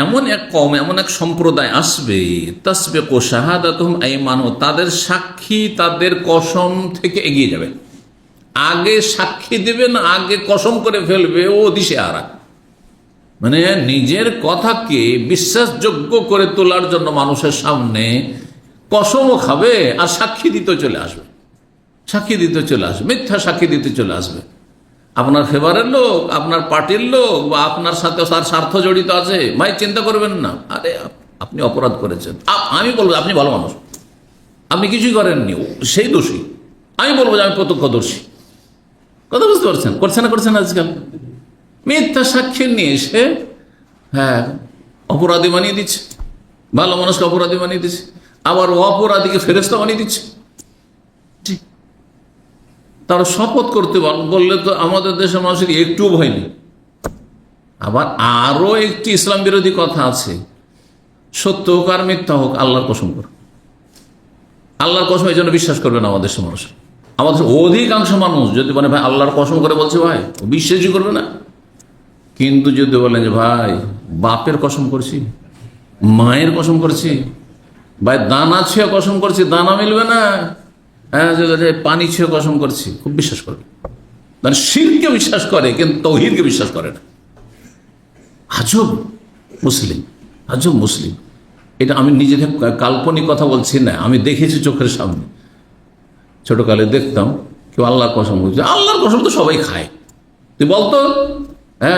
এমন এক কওম, এমন এক সম্প্রদায় আসবে, তাসবিকু শাহাদাতুহুম আইমানুহুম, তাদের সাক্ষী তাদের কসম থেকে এগিয়ে যাবে। আগে সাক্ষী দেবে না, আগে কসম করে ফেলবে ও দিশেহারা। মানে নিজের কথাকে বিশ্বাসযোগ্য করে তোলার জন্য মানুষের সামনে কসমও খাবে আর সাক্ষী দিতে চলে আসবে, সাক্ষী দিতে চলে আসবে, মিথ্যা সাক্ষী দিতে চলে আসবে। আপনার ফেভারের লোক, আপনার পার্টির লোক, বা আপনার সাথে তার স্বার্থ জড়িত আছে, ভাই চিন্তা করবেন না, আরে আপনি অপরাধ করেছেন, আমি বলবো আপনি ভালো মানুষ, আপনি কিছুই করেননি, সেই দোষী। আমি বলবো যে আমি প্রত্যক্ষদর্শী। কথা বুঝতে পারছেন? করছে না করছেন আজকাল? মিথ্যা সাক্ষী নিয়ে এসে অপরাধী বানিয়ে দিচ্ছে, ভালো মানুষকে অপরাধী বানিয়ে দিচ্ছে, আবার অপরাধীকে ফেরেশতা বানিয়ে দিচ্ছে। তারা শপথ করতে বললে তো আমাদের দেশের মানুষের একটু ভয় নেই। আবার আরো একটি ইসলাম বিরোধী কথা আছে, সত্য হোক আর মিথ্যা হোক আল্লাহর কসম করো, আল্লাহর কসম, এই জন্য বিশ্বাস করবে না আমাদের দেশের মানুষ। আমাদের অধিকাংশ মানুষ যদি বলে ভাই আল্লাহর কসম করে বলছে, ভাই বিশ্বাসই করবে না। কিন্তু যদি বলেন যে ভাই বাপের কসম করছি, মায়ের কসম করছি, ভাই দানা ছুঁয়ে কসম করছি, দানা মিলবে না, পানি ছুঁয়ে কসম করছি, খুব বিশ্বাস করবে। মানে শিরকে বিশ্বাস করে কিন্তু তাওহীদকে বিশ্বাস করে না। আজব মুসলিম, আজব মুসলিম। এটা আমি নিজেদের কাল্পনিক কথা বলছি না, আমি দেখেছি চোখের সামনে। ছোটকালে দেখতাম কেউ আল্লাহর কসম করছে, আল্লাহর কসম তো সবাই খায়, তুই বলতো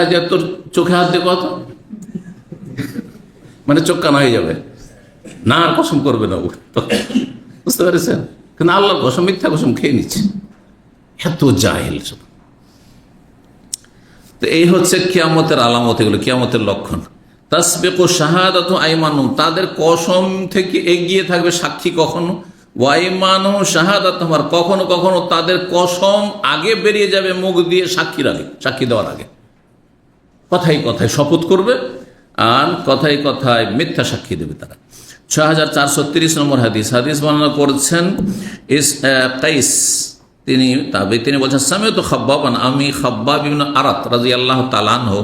যে তোর চোখে হাত দিয়ে কত, মানে চোখ কানা হয়ে যাবে, না আর কসম করবে না, বুঝতে পেরেছেন? কিন্তু আল্লাহর কসম, মিথ্যা কসম খেয়ে নিচ্ছে, এত জাহেল সব। তো এই হচ্ছে কিয়ামতের আলামত, এগুলো কিয়ামতের লক্ষণ। তাসবিকু শাহাদাতু আইমানুহুম, তাদের কসম থেকে এগিয়ে থাকবে সাক্ষী কখনো, ওয়াইমানুহুম শাহাদাতুহুম, আর কখনো কখনো তাদের কসম আগে বেরিয়ে যাবে মুখ দিয়ে সাক্ষীর আগে, সাক্ষী দেওয়ার আগে। কথায় কথায় শপথ করবে আর কথায় কথায় মিথ্যা সাক্ষী দেবে তারা। 6430 নম্বর হাদিস বর্ণনা করেছেন কাইস, তিনি বলছেন সামিউতু খাব্বাবান, আমি খাব্বাব ইবনে আরাত রাদিয়াল্লাহু তাআলা আনহু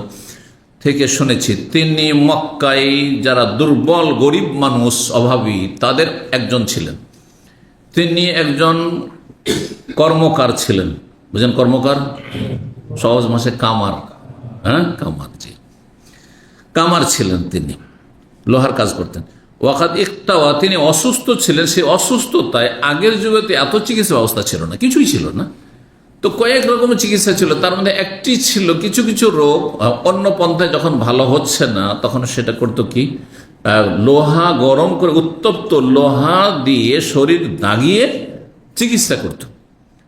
থেকে শুনেছি, তিনি মক্কায় যারা দুর্বল গরিব মানুষ, অভাবী, তাদের একজন ছিলেন। তিনি একজন কর্মকার ছিলেন, বুঝলেন কর্মকার, সহজ মাসে কামার, কামার, জি কামার ছিলেন, তিনি লোহার কাজ করতেন। ওয়াকাদ ইকতাওয়া, তিনি অসুস্থ ছিলেন, সেই অসুস্থতায় আগের যুগেতে এত চিকিৎসা ব্যবস্থা ছিল না, কিছুই ছিল না। তো কয়েক রকমের চিকিৎসা ছিল, তার মধ্যে একটি ছিল কিছু কিছু রোগ অন্য পন্থায় যখন ভালো হচ্ছে না, তখন সেটা করতো কি, লোহা গরম করে, উত্তপ্ত লোহা দিয়ে শরীর দাগিয়ে চিকিৎসা করত,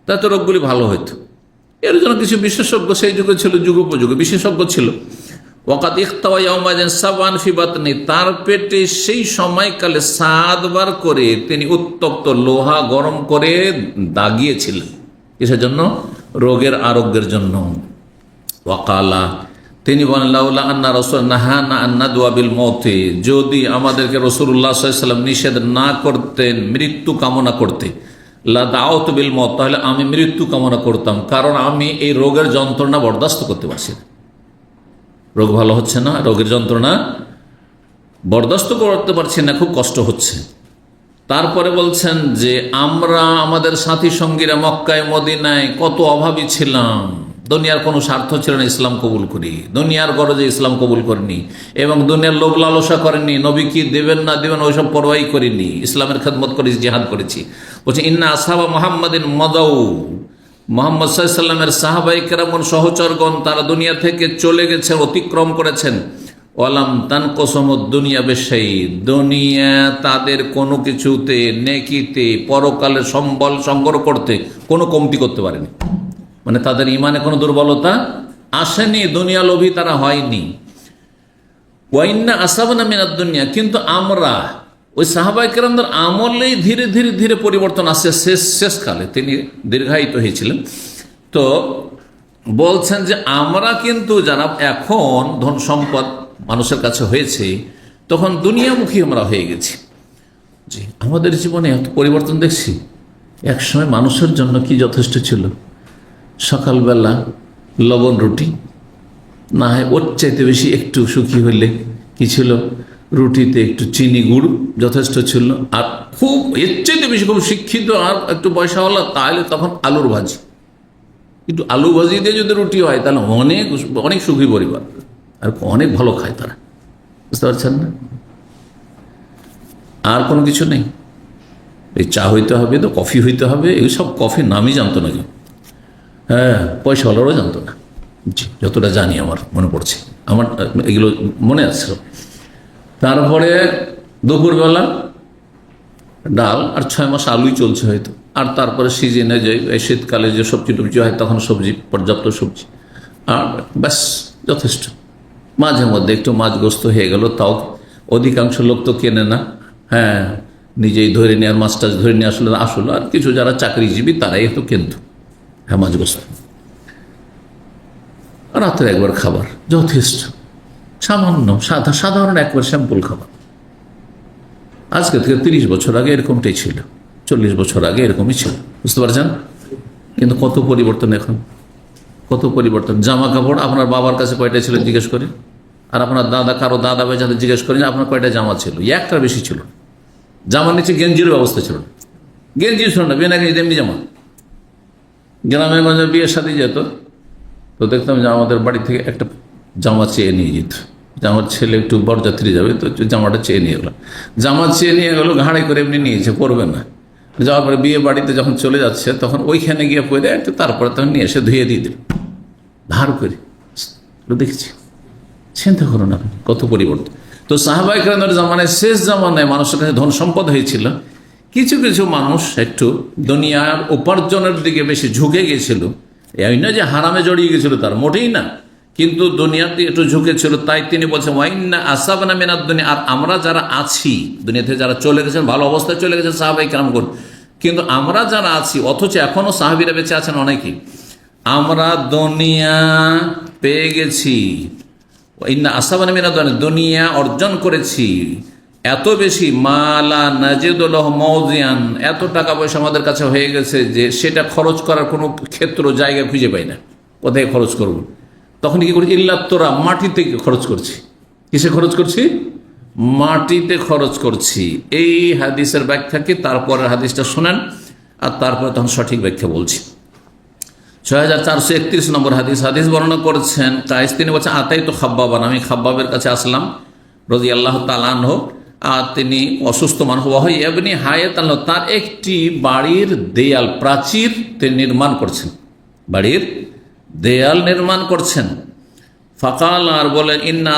তাতে রোগগুলি ভালো হইতো। এর জন্য কিছু বিশেষজ্ঞ সেই যুগে ছিল, যুগোপযোগী বিশেষজ্ঞ ছিল। ওয়াকাদ ইখতাওয়া ইয়াওমাইযিন সাবআন ফি বাতনি, তার পেটে সেই সময়কালে 7 বার করে তিনি উত্তপ্ত লোহা গরম করে দাগিয়েছিলেন, কিসের জন্য? রোগের আরোগ্যের জন্য। ওয়াকালা, তিনি বলেন লাউলা আন্না রাসূল নাহানা আন নাদওয়া বিল মউতি, যদি আমাদেরকে রাসূলুল্লাহ সাল্লাল্লাহু আলাইহি ওয়াসাল্লাম নিষেধ না করতেন মৃত্যু কামনা করতে, লা দাউতু বিল মউত, তাহলে আমি মৃত্যু কামনা করতাম, কারণ আমি এই রোগের যন্ত্রণা বরদাস্ত করতে পারছি না। রোগ ভালো হচ্ছে না, রোগের যন্ত্রণা বরদাস্ত করতে পারছি না, খুব কষ্ট হচ্ছে। তারপরে বলছেন যে আমরা আমাদের সাথী সঙ্গীরা মক্কায় মদিনায় কত অভাবী ছিলাম, দুনিয়ার কোনো স্বার্থ ছিল না, ইসলাম কবুল করি, দুনিয়ার গরজে ইসলাম কবুল করিনি, এবং দুনিয়ার লোভ লালসা করেনি, নবী কি দেবেন না দেবেন ওইসব পরোয়াই করিনি, ইসলামের খেদমত করেছি, জিহাদ করেছি। বলছে ইন্না আসহাবা মুহাম্মাদিন মাদাউ, মুহাম্মদ সাল্লাল্লাহু আলাইহি ওয়াসাল্লামের সাহাবায়ে কেরামগণ, সহচরগণ, তারা দুনিয়া থেকে চলে গেছেন, অতিক্রম করেছেন। ওয়ালাম তানকুসুমুদ দুনিয়া বিশাই, দুনিয়া তাদের কোনো কিছুতে, নেকিতে, পরকালের সম্বল সংগ্রহ করতে কোনো কমতি করতে পারেনি। মানে তাদের ইমানে কোনো দুর্বলতা আসেনি, দুনিয়া লোভী তারা হয়নি। ওয়াইন্না আসাবনা মিনাদ দুনিয়া, কিন্তু আমরা ওই সাহাবায়ে কেরামদের আমলেই ধীরে ধীরে ধীরে পরিবর্তন আসছে শেষকালে। তিনি দীর্ঘায়িত হয়েছিলেন। তো বলছেন যে আমরা কিন্তু যারা এখন ধন সম্পদ মানুষের কাছে হয়েছে, তখন দুনিয়ামুখী আমরা হয়ে গেছি। জি, আমাদের জীবনে এত পরিবর্তন দেখছি। একসময় মানুষের জন্য কি যথেষ্ট ছিল? সকালবেলা লবণ রুটি, না হয় ওর চাইতে বেশি একটু সুখী হলে কি ছিল, রুটিতে একটু চিনি গুড় যথেষ্ট ছিল। আর খুব এর চাইতে বেশি খুব শিক্ষিত আর একটু পয়সাওয়ালা, তাহলে তখন আলুর ভাজি, একটু আলু ভাজি দিয়ে যদি রুটি হয় তাহলে অনেক অনেক সুখী পরিবার, আর অনেক ভালো খায় তারা। বুঝতে পারছেন না? আর কোনো কিছু নেই। এই চা হইতে হবে, তো কফি হইতে হবে, এইসব কফির নামই জানতো না কেউ। হ্যাঁ, পয়সাওয়ালারও জানতো না। জি, যতটা জানি আমার মনে পড়ছে, আমার এগুলো মনে আছে। তারপরে দুপুরবেলা ডাল আর 6 মাস আলুই চলছে হয়তো। আর তারপরে সিজনে যে শীতকালে যে সবজি টবজি হয় তখন সবজি, পর্যাপ্ত সবজি, আর ব্যাস যথেষ্ট। মাঝে মধ্যে একটু মাছ গোস্ত হয়ে গেল, তাও অধিকাংশ লোক তো কেনে না। হ্যাঁ, নিজেই ধরে নিয়ে, আর মাছ টাছ ধরে নিয়ে আসলে আর কিছু যারা চাকরিজীবী তারাই একটু কিনত হ্যাঁ মাছ গোস্ত। রাত্রে একবার খাবার যথেষ্ট, সামান্য সাধারণ একবার স্যাম্পল খাবার। আজকে থেকে 30 বছর আগে এরকমটাই ছিল, 40 বছর আগে এরকমই ছিল। বুঝতে পারছেন? কিন্তু কত পরিবর্তন এখন, কত পরিবর্তন। জামা কাপড় আপনার বাবার কাছে কয়টা ছিল জিজ্ঞেস করে, আর আপনার দাদা কারো দাদা ভাই যাদের জিজ্ঞেস করেন আপনার কয়টা জামা ছিল, একটার বেশি ছিল। জামার নিচে গেঞ্জির ব্যবস্থা ছিল না, গেঞ্জি ছিল না, বিনা গেঞ্জি এমনি জামা। গ্রামে গঞ্জে বিয়ের সাথে যেত, তো দেখতাম যে আমাদের বাড়ি থেকে একটা জামা চেয়ে নিয়ে যেত। আমার ছেলে একটু বরযাত্রী যাবে, তো জামাটা চেয়ে নিয়ে গেলো। জামা চেয়ে নিয়ে গেলো, ঘাড়ে করে এমনি নিয়েছে, পরবে না। যাওয়ার পরে বিয়ে বাড়িতে যখন চলে যাচ্ছে তখন ওইখানে গিয়ে পরে একটু, তারপরে তখন নিয়ে এসে ধুয়ে দিয়ে দিল ধার করে। দেখেছি, চিন্তা করো না কত পরিবর্তন। তো সাহাবায়ে কেরামের জামানায়, শেষ জামানায় মানুষের কাছে ধন সম্পদ হয়েছিল। কিছু কিছু মানুষ একটু দুনিয়ার উপার্জনের দিকে বেশি ঝুঁকে গিয়েছিল। এই না যে হারামে জড়িয়ে গেছিল, তার মোটেই না, কিন্তু দুনিয়াতে একটু ঝুঁকেছিল। তাই তিনি বলছেন ওয়াইন্না আসাবনা মিনাদ দুনিয়া, আর আমরা যারা আছি দুনিয়া থেকে, যারা চলে গেছেন ভালো অবস্থায় চলে গেছেন সাহাবায়ে কেরামগণ, কিন্তু আমরা যারা আছি অথচ এখনো সাহাবীরা বেঁচে আছেন অনেকেই, আমরা দুনিয়া পেয়ে গেছি। ওয়াইন্না আসাবনা মিনাদ দুনিয়া, দুনিয়া অর্জন করেছি এত বেশি, মালা নাজিদু লাহু মাওজিয়ান, এত টাকা পয়সা আমাদের কাছে হয়ে গেছে যে সেটা খরচ করার কোনো ক্ষেত্র জায়গা খুঁজে পাই না, কোথায় খরচ করব। তখন কি করছি, ইল্লা তোরা, মাটিতে খরচ করছি। কিসে খরচ করছি? মাটিতে খরচ করছি। এই হাদিসের ব্যাখ্যাকে তারপরের হাদিসটা শোনেন, আর তারপরে তখন সঠিক ব্যাখ্যা বলছি। 6431 নম্বর হাদিস বর্ণনা করেছেন কায়েস। তিনি বলছেন আতাই তো খাব্বাবান, আমি খাব্বাবের কাছে আসলাম রাদিয়াল্লাহু তাআলা আনহু। আর তিনি অসুস্থ মানুষ, এমনি হায়াত আনলো, তার একটি বাড়ির দেয়াল, প্রাচীর তিনি নির্মাণ করছেন, বাড়ির দেয়াল নির্মাণ করছেন। ফাকাল, আর বলেন ইন্না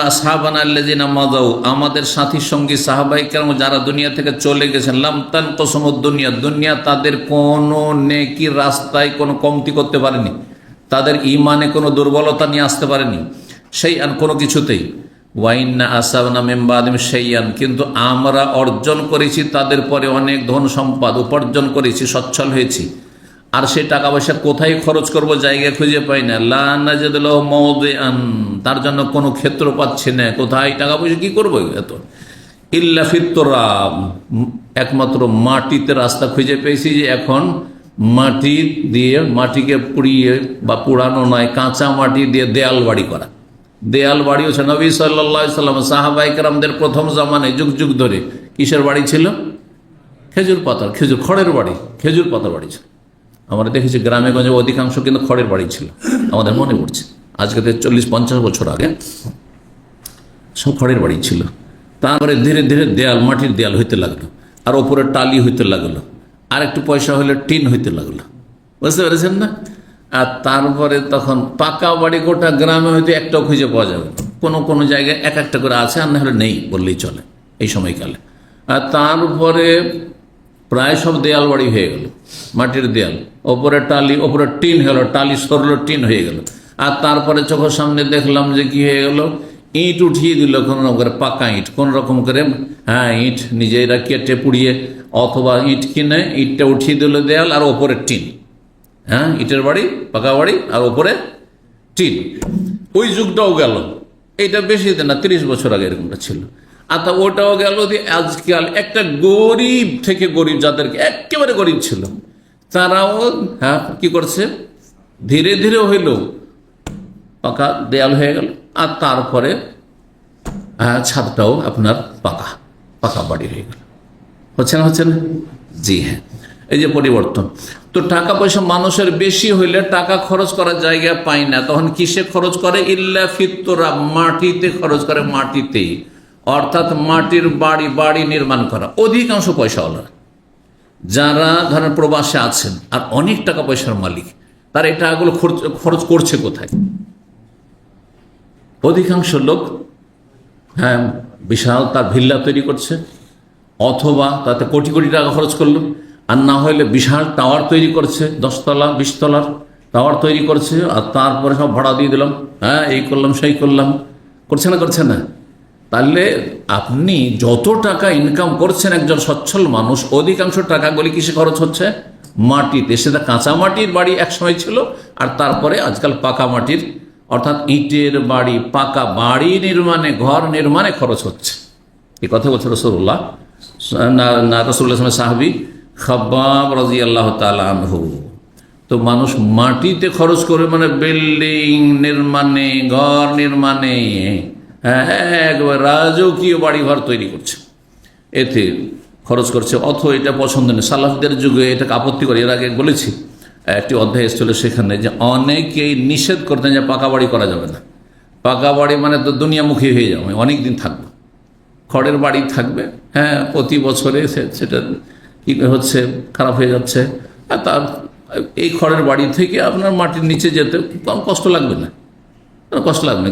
আসহাবানা আল্লাযিনা মাযাউ, আমাদের সাথী সঙ্গী সাহাবায়ে কেরাম যারা দুনিয়া থেকে চলে গেছেন, লাম তানকাসমুদ দুনিয়া, দুনিয়া তাদের কোনো নেকির রাস্তায় কোনো কমতি করতে পারেনি, তাদের ঈমানে কোনো দুর্বলতা নিয়ে আসতে পারেনি, শাইআন কোনো কিছুতেই। ওয়াইন্না আসাবনা মিন বাদিহিম শাইআন, কিন্তু আমরা অর্জন করেছি তাদের পরে অনেক ধন সম্পদ উপার্জন করেছি, সচ্ছল হয়েছি। আর সেই টাকা পয়সা কোথায় খরচ করব জায়গা খুঁজে পাই না। লা নাজিদু লাহু মাওদিআন, তার জন্য কোনো ক্ষেত্র পাচ্ছি না, কোথায় টাকা পয়সা কি করবো এত। ইল্লা ফিত তুরাব, একমাত্র মাটিতে রাস্তা খুঁজে পেয়েছি, যে এখন মাটি দিয়ে, মাটিকে পুড়িয়ে বা পুড়ানো নয়, কাঁচা মাটি দিয়ে দেয়াল বাড়ি করা। দেয়াল বাড়ি হচ্ছে নবী সাল্লাল্লাহু আলাইহি সাল্লাম সাহাবায়ে কেরামদের প্রথম জামানায় যুগ যুগ ধরে কিসের বাড়ি ছিল? খেজুর পাতার, খড়ের বাড়ি, খেজুর পাতার বাড়ি ছিল। আমরা দেখেছি গ্রামে গঞ্জে অধিকাংশ কিন্তু খড়ের বাড়ি ছিল, আমাদের মনে পড়ছে। আজকে 40-50 বছর আগে সব খড়ের বাড়ি ছিল। তারপরে ধীরে ধীরে দেয়াল, মাটির দেয়াল হইতে লাগলো, আর ওপরে টালি হইতে লাগলো, আর একটু পয়সা হলে টিন হইতে লাগলো। বুঝতে পেরেছেন না? আর তারপরে তখন পাকা বাড়ি গোটা গ্রামে হয়তো একটাও খুঁজে পাওয়া যাবে, কোনো কোনো জায়গায় এক একটা করে আছে, আর না হলে নেই বললেই চলে এই সময়কালে। আর তারপরে প্রায় সব দেয়াল বাড়ি হয়ে গেল, মাটির দেয়াল, ওপরে টালি, ওপরে টিন হলো, টালি সরলো, টিন হয়ে গেল। আর তারপরে চোখের সামনে দেখলাম যে কি হয়ে গেল, ইট উঠিয়ে দিল কোনো রকম করে, পাকা ইট কোন রকম করে, হ্যাঁ ইট নিজেরা কেটে পুড়িয়ে, অথবা ইট কিনে ইটটা উঠিয়ে দিল দেয়াল, আর ওপরে টিন, হ্যাঁ ইটের বাড়ি, পাকা বাড়ি, আর ওপরে টিন। ওই যুগটাও গেল, এটা বেশি দিন না, 30 বছর আগে এরকমটা ছিল। আর তা ওটাও গেল দিয়ে আজকাল একটা গরিব থেকে গরিব, যাদেরকে একেবারে গরিব ছিল, তারাও হ্যাঁ কি করছে, ধীরে ধীরে হইল পাকা দেয়াল হয়ে গেল, আর তারপরে ছাদটাও আপনার পাকা পাকা বাড়ি হয়ে গেল। হচ্ছে না? জি হ্যাঁ, এই যে পরিবর্তন। তো টাকা পয়সা মানুষের বেশি হইলে টাকা খরচ করার জায়গা পায় না, তখন কিসে খরচ করে? ইল্লা ফিত্তরা, মাটিতে খরচ করে, মাটিতেই। অর্থাৎ মাটির বাড়ি নির্মাণ করা। অধিকাংশ পয়সাওয়ালা যারা ধরেন প্রবাসে আছেন আর অনেক টাকা পয়সার মালিক, তারা এই টাকাগুলো খরচ করছে কোথায়? অধিকাংশ লোক হ্যাঁ বিশাল তার ভিল্লা তৈরি করছে, অথবা তাতে কোটি কোটি টাকা খরচ করলো, আর না হলে বিশাল টাওয়ার তৈরি করছে, 10 তলা 20 তলার টাওয়ার তৈরি করছে, আর তারপরে সব ভাড়া দিয়ে দিলাম, হ্যাঁ এই করলাম সেই করলাম। করছে না? তাহলে আপনি যত টাকা ইনকাম করছেন একজন সচ্ছল মানুষ, অধিকাংশ টাকাগুলি কিসে খরচ হচ্ছে? মাটিতে। সেটা কাঁচা মাটির বাড়ি একসময় ছিল, আর তারপরে আজকাল পাকা মাটির, অর্থাৎ ইটের বাড়ি, পাকা বাড়ি নির্মাণে, ঘর নির্মাণে খরচ হচ্ছে। এই কথা বলছে রাসূলুল্লাহ, রাসূলুল্লাহ সাহাবী খাব্বাব রাদিয়াল্লাহু তাআলা আনহু। তো মানুষ মাটিতে খরচ করে, মানে বিল্ডিং নির্মাণে, ঘর নির্মাণে, একবার রাজকীয় বাড়িঘর তৈরি করছে, এতে খরচ করছে। অথবা এটা পছন্দ নেই, সালাফদের যুগে এটাকে আপত্তি করে। এর আগে বলেছি, একটি অধ্যায় এসেছিল সেখানে, যে অনেকেই নিষেধ করতেন যে পাকা বাড়ি করা যাবে না। পাকা বাড়ি মানে তো দুনিয়ামুখী হয়ে যাবে, অনেক দিন থাকবে। খড়ের বাড়ি থাকবে, হ্যাঁ প্রতি বছরে সেটা কি হচ্ছে, খারাপ হয়ে যাচ্ছে। আর তার এই খড়ের বাড়ি থেকে আপনার মাটির নিচে যেতে কষ্ট লাগবে না,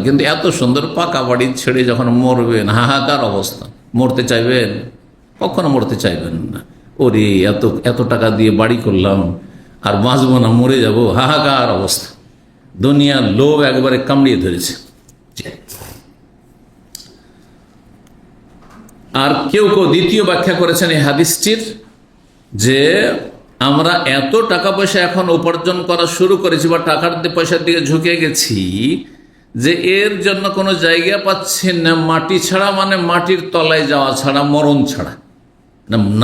কিন্তু এত সুন্দর পাকা বাড়ি ছেড়ে যখন মরবেন, হাহাকার অবস্থা। মরতে চাইবেন? কখনো মরতে চাইবেন না। ওরে এত টাকা দিয়ে বাড়ি করলাম, আর বাঁচবো না, মরে যাব, হাহাকার অবস্থা। দুনিয়ার লোভ একবারে কামড়িয়ে ধরেছে। আর কেউ দ্বিতীয় ব্যাখ্যা করেছেন এই হাদিসটির, যে আমরা এত টাকা পয়সা এখন উপার্জন করা শুরু করেছি, বা টাকার পয়সার দিকে ঝুঁকে গেছি, যে এর জন্য কোনো জায়গা পাচ্ছি না মাটি ছাড়া, মানে মাটির তলায় যাওয়া ছাড়া, মরণ ছাড়া।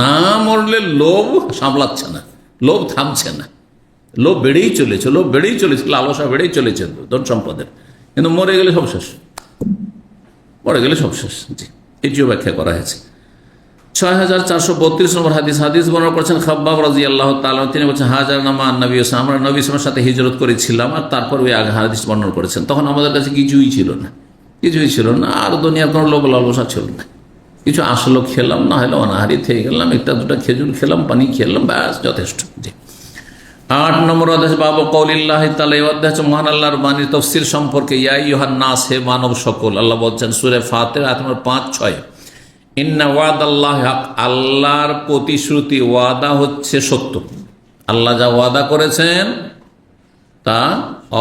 না মরলে লোভ সামলাচ্ছে না, লোভ থামছে না, লোভ বেড়েই চলেছে, লালসা বেড়েই চলেছে ধন সম্পদের। কিন্তু মরে গেলে সব শেষ। জি, এটিও ব্যাখ্যা করা হয়েছে। 6432 নম্বর হাদিস বর্ণনা করেছেন খাব্বাব রাদিয়াল্লাহু তাআলা। তিনি বলছেন, হাজার নামা নবী সাল্লাল্লাহু, আমরা নবী সাল্লাল্লাহু সাথে হিজরত করেছিলাম, আর তারপর ওই আগে হাদিস বর্ণনা করেছেন। তখন আমাদের কাছে কিছুই ছিল না, আর দুনিয়ার কোনো লোভ লালসা ছিল না। কিছু আসলো খেলাম, না হলে অনাহারি থেকে গেলাম, একটা দুটা খেজুর খেলাম, পানি খেলাম, ব্যাস যথেষ্ট। জি। 8 নম্বর অধ্যায় বাবু কওলিল্লাহি তাআলা, এই অধ্যায় হচ্ছে মহান আল্লাহর বাণীর তাফসীর সম্পর্কে। ইয়া আইয়ুহান নাস, হে মানব সকল। আল্লাহ বলছেন সূরা ফাতির আয়াত নম্বর 5-6, ইন্না ওয়াদাল্লাহি হক, আল্লাহর প্রতিশ্রুতি, ওয়াদা হচ্ছে সত্য। আল্লাহ যা ওয়াদা করেছেন তা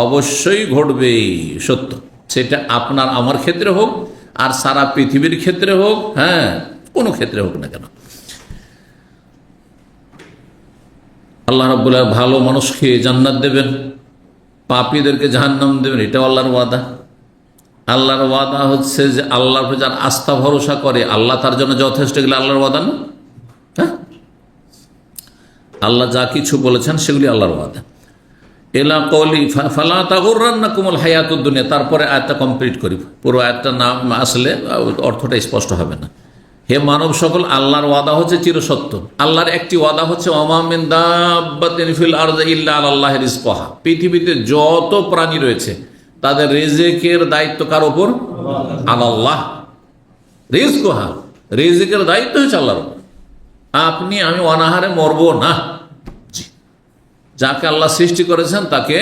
অবশ্যই ঘটবে, সত্য। সেটা আপনার আমার ক্ষেত্রে হোক, আর সারা পৃথিবীর ক্ষেত্রে হোক, হ্যাঁ কোনো ক্ষেত্রে হোক না কেন। আল্লাহ রাব্বুল আলামিন ভালো মানুষকে জান্নাত দেবেন, পাপীদেরকে জাহান্নাম দেবেন, এটাও আল্লাহর ওয়াদা। আল্লাহর ওয়াদা হচ্ছে যে আল্লাহর উপর যার আস্থা ভরসা করে, আল্লাহ তার জন্য যথেষ্ট। এগুলো আল্লাহর ওয়াদা না? হ্যাঁ, আল্লাহ যা কিছু বলেছেন সেগুলি আল্লাহর ওয়াদা। এলা কওলি ফালা তাগুররান্নাকুমুল হায়াতুদ দুনিয়া। তারপরে আয়াতটা কমপ্লিট করি, পুরো আয়াতটা না আসলে অর্থটা স্পষ্ট হবে না। হে মানব সকল, আল্লাহর ওয়াদা হচ্ছে চিরসত্য। আল্লাহর একটি ওয়াদা হচ্ছে ওমা মিন দাব্বাতিন ফিল আরদি ইল্লা আলাল্লাহি রিজকুহা, পৃথিবীতে যত প্রাণী রয়েছে তাদের রিজিকের দায়িত্ব কার উপর? আল্লাহ। রিজকুহা, রিজিকের দায়িত্ব হচ্ছে আল্লাহর উপর। আপনি আমি অনাহারে মরবো না। যাকে আল্লাহ সৃষ্টি করেছেন তাকে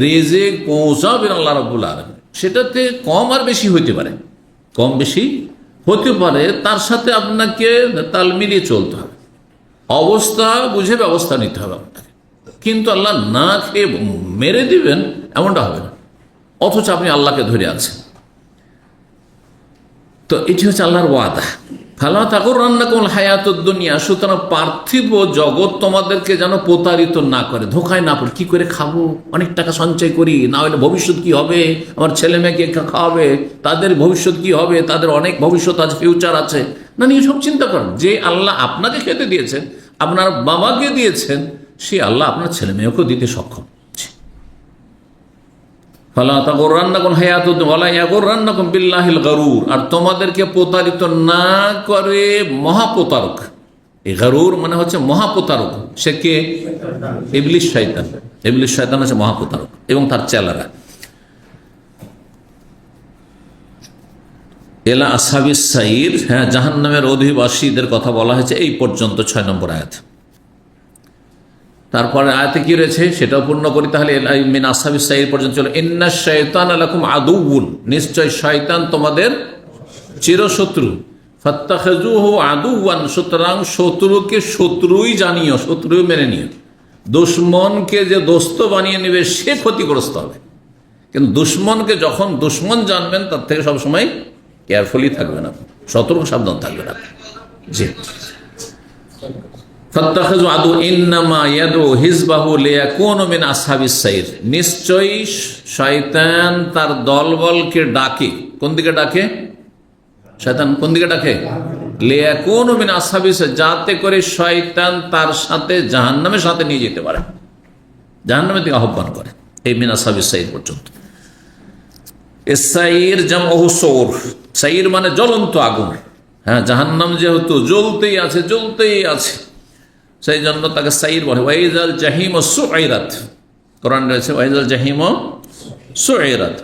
রিজিক পৌঁছাবেন আল্লাহ রাব্বুল আলামিন। সেটাতে কম আর বেশি হইতে পারে, কম বেশি হতে পারে, তার সাথে আপনাকে তাল মিলিয়ে চলতে হবে, অবস্থা বুঝে ব্যবস্থা নিতে হবে আপনাকে। কিন্তু আল্লাহ না খেয়ে মেরে দিবেন এমনটা হবে না, অথচ আপনি আল্লাহকে ধরে আছেন। তো এটি হচ্ছে আল্লাহর ওয়াদা। ফালা তাগুররান্নাকুমুল হায়াতুদ দুনিয়া, সুতরাং পার্থিব জগৎ তোমাদেরকে যেন প্রতারিত না করে, ধোকায় না পড়ে। কি করে খাবো, অনেক টাকা সঞ্চয় করি, না হলে ভবিষ্যৎ কি হবে, আমার ছেলে মেয়েকে খাওয়াবে, তাদের ভবিষ্যৎ কি হবে, তাদের অনেক ভবিষ্যৎ আছে, ফিউচার আছে, না নিয়ে সব চিন্তা করেন। যে আল্লাহ আপনাকে খেতে দিয়েছেন, আপনার বাবাকে দিয়েছেন, সে আল্লাহ আপনার ছেলে মেয়েকেও দিতে সক্ষম। ফালা তাগুররান্নাকুম হায়াতুদ ওয়ালা ইয়াগুররান্নাকুম বিল্লাহিল গারুর, আর তোমাদেরকে প্রতারিত না করে মহাপ্রতারক। এই গারুর মানে হচ্ছে মহাপ্রতারক। সে কে? ইবলিস শয়তান। ইবলিস শয়তান হচ্ছে মহাপ্রতারক এবং তার চেলারা। এলা আসহাবিস সাইর, হ্যাঁ, জাহান্নামের অধিবাসীদের কথা বলা হয়েছে এই পর্যন্ত 6 নম্বর আয়াত। তারপরে আয়াতে কি রয়েছে সেটাও পূর্ণ করি তাহলে। মিন আসহাবিস সাইর পর্যন্ত চলো। ইন্নাশ শাইতানা লাকুম আদুউন, নিশ্চয় শয়তান তোমাদের চিরশত্রু। ফাত্তাখিযুহু আদুওয়ান, সুতরাং শত্রুকে শত্রুই জানিও, শত্রু মেনে নিও। দুশ্মনকে যে দোস্ত বানিয়ে নেবে সে ক্ষতিগ্রস্ত হবে, কিন্তু দুশ্মনকে যখন দুশ্মন জানবেন তার থেকে সবসময় কেয়ারফুলি থাকবেন, আপনি সতর্ক সাবধান থাকবেন আপনি। জি, ফাত্তাখিযু আদু ইন্নামা ইয়াদউ হিজবাহু লিয়াকুনু মিন আসহাবিস সাইর, নিশ্চয়ই শয়তান তার দলবলকে ডাকে। কোন দিকে ডাকে? শয়তান কোন দিকে ডাকে? লিয়াকুনু মিন আসহাবিস সাইর, যাতে করে শয়তান তার সাথে জাহান্নামের সাথে নিয়ে যেতে পারে, জাহান্নামের দিকে আহ্বান করে। এই মিন আসহাবিস সাইর পর্যন্ত। সাইর জামহু সৌর, সাইর মানে জ্বলন্ত আগুন। হ্যাঁ, জাহান্নাম যেহেতু জ্বলতেই আছে, জ্বলতেই আছে, সেই জন্য তাকে সাইর বলে। ওয়াইজাল জাহিম সুইরাত, কোরআন রয়েছে ওয়াইজাল জাহিম সুইরাত।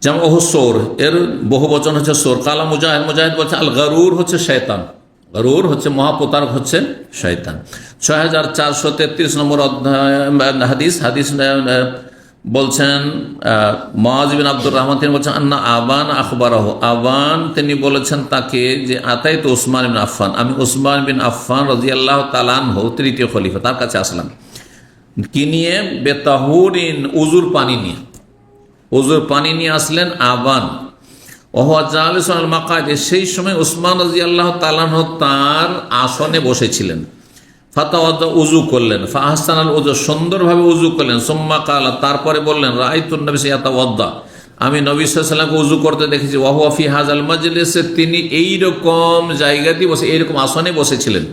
জামহু সৌর, এর বহু বচন হচ্ছে সৌর। কালা মুজাহিদ, মুজাহিদ বলছে আল গারুর হচ্ছে শয়তান, গারুর হচ্ছে মহাপ্রতারক, হচ্ছে শয়তান। 6433 নম্বর হাদিস বলছেন মুআয বিন আব্দুর রহমান, তিনি বলছেন আন্না আবান আখবারাহু, আবান তিনি বলেছেন তাকে যে আতাইতু উসমান বিন আফফান, আমি উসমান বিন আফফান রাদিয়াল্লাহু তাআলা আনহু, তৃতীয় খলিফা, তার কাছে আসলাম। কি নিয়ে? বেতাহুরিন, উজুর পানি নিয়ে। উজুর পানি নিয়ে আসলেন আবান। ওহুয়া জালিসুন আল মাকাইদ, সেই সময় উসমান রাদিয়াল্লাহু তাআলা আনহু তার আসনে বসেছিলেন। ফাতাওয়াদ্দা, উজু করলেন। ফাহসানাল উজু, সুন্দরভাবে উজু করলেন। সুম্মা কালা, তারপরে বললেন রাআইতুন নবী ইয়াতাওয়াদ্দা, আমি নবী সাল্লাল্লাহু আলাইহি ওয়াসাল্লামকে উজু করতে দেখেছি। ওয়া হুয়া ফি হাযাল মাজলিসে, তিনি এইরকম জায়গাতে বসে, এইরকম আসনে বসেছিলেন।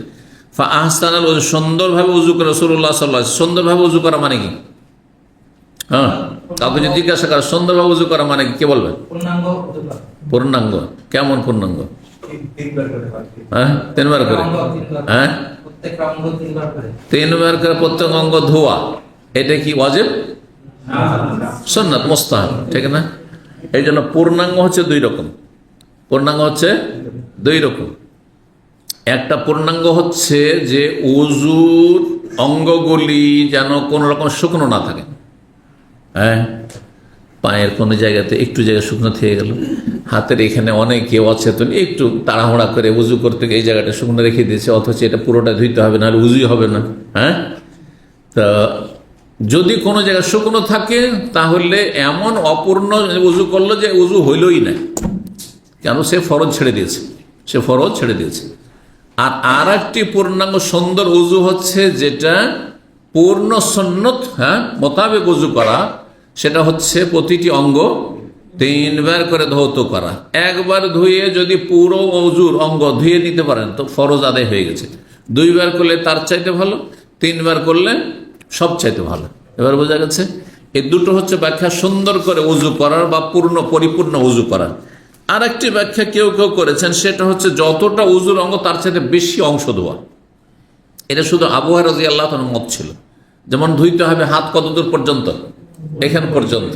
ফাহসানাল উজু, সুন্দরভাবে উজু করে রাসূলুল্লাহ সাল্লাল্লাহু আলাইহি ওয়াসাল্লাম। সুন্দরভাবে উজু করা মানে কি? হ্যাঁ, কাউকে যদি জিজ্ঞাসা করে সুন্দরভাবে উজু করা মানে কি, কে বলবে? পূর্ণাঙ্গ। কেমন পূর্ণাঙ্গ? হ্যাঁ, 3 বার করে। হ্যাঁ, 3 বার করে প্রত্যেক অঙ্গ ধোয়া। এটা কি ওয়াজিব? সুন্নাত, মুস্তাহাব, ঠিক না? এই জন্য পূর্ণাঙ্গ হচ্ছে 2 রকম। পূর্ণাঙ্গ হচ্ছে 2 রকম। একটা পূর্ণাঙ্গ হচ্ছে যে উজুর অঙ্গগুলি যেন কোন রকম শুকনো না থাকে। হ্যাঁ, পায়ের কোনো জায়গাতে একটু জায়গা শুকনো থেকে গেল, হাতের এখানে অনেকে অচেতন একটু তাড়াহুড়া করে উজু করতে এই জায়গাটা শুকনো রেখে দিয়েছে, অথচ এটা পুরোটা ধুইতে হবে, নাহলে উজুই হবে না। হ্যাঁ, তা যদি কোনো জায়গা শুকনো থাকে তাহলে এমন অপূর্ণ উজু করলো যে উজু হইলই না, কেন? সে ফরজ ছেড়ে দিয়েছে, সে ফরজ ছেড়ে দিয়েছে। আর একটি পূর্ণাঙ্গ সুন্দর উজু হচ্ছে যেটা পূর্ণ সুন্নত, হ্যাঁ, মোতাবেক উজু করা, সেটা হচ্ছে প্রতিটি অঙ্গ 3 বার করে ধৌত করা। একবার ধুয়ে যদি পুরো অজুর অঙ্গ ধুয়ে নিতে পারেন তো ফরজ আদায় হয়ে গেছে। 2 বার করলে তার চাইতে ভালো, 3 বার করলে সব চাইতে ভালো। এবার বোঝা গেছে? এই দুটো হচ্ছে ব্যাখ্যা সুন্দর করে উজু করার বা পরিপূর্ণ উজু করার। আর একটি ব্যাখ্যা কেউ কেউ করেছেন, সেটা হচ্ছে যতটা উজুর অঙ্গ তার চাইতে বেশি অংশ ধোয়া। এটা শুধু আবু হুরায়রা রাদিয়াল্লাহু তাআলার মত ছিল। যেমন ধুইতে হবে হাত কত দূর পর্যন্ত? এখান পর্যন্ত।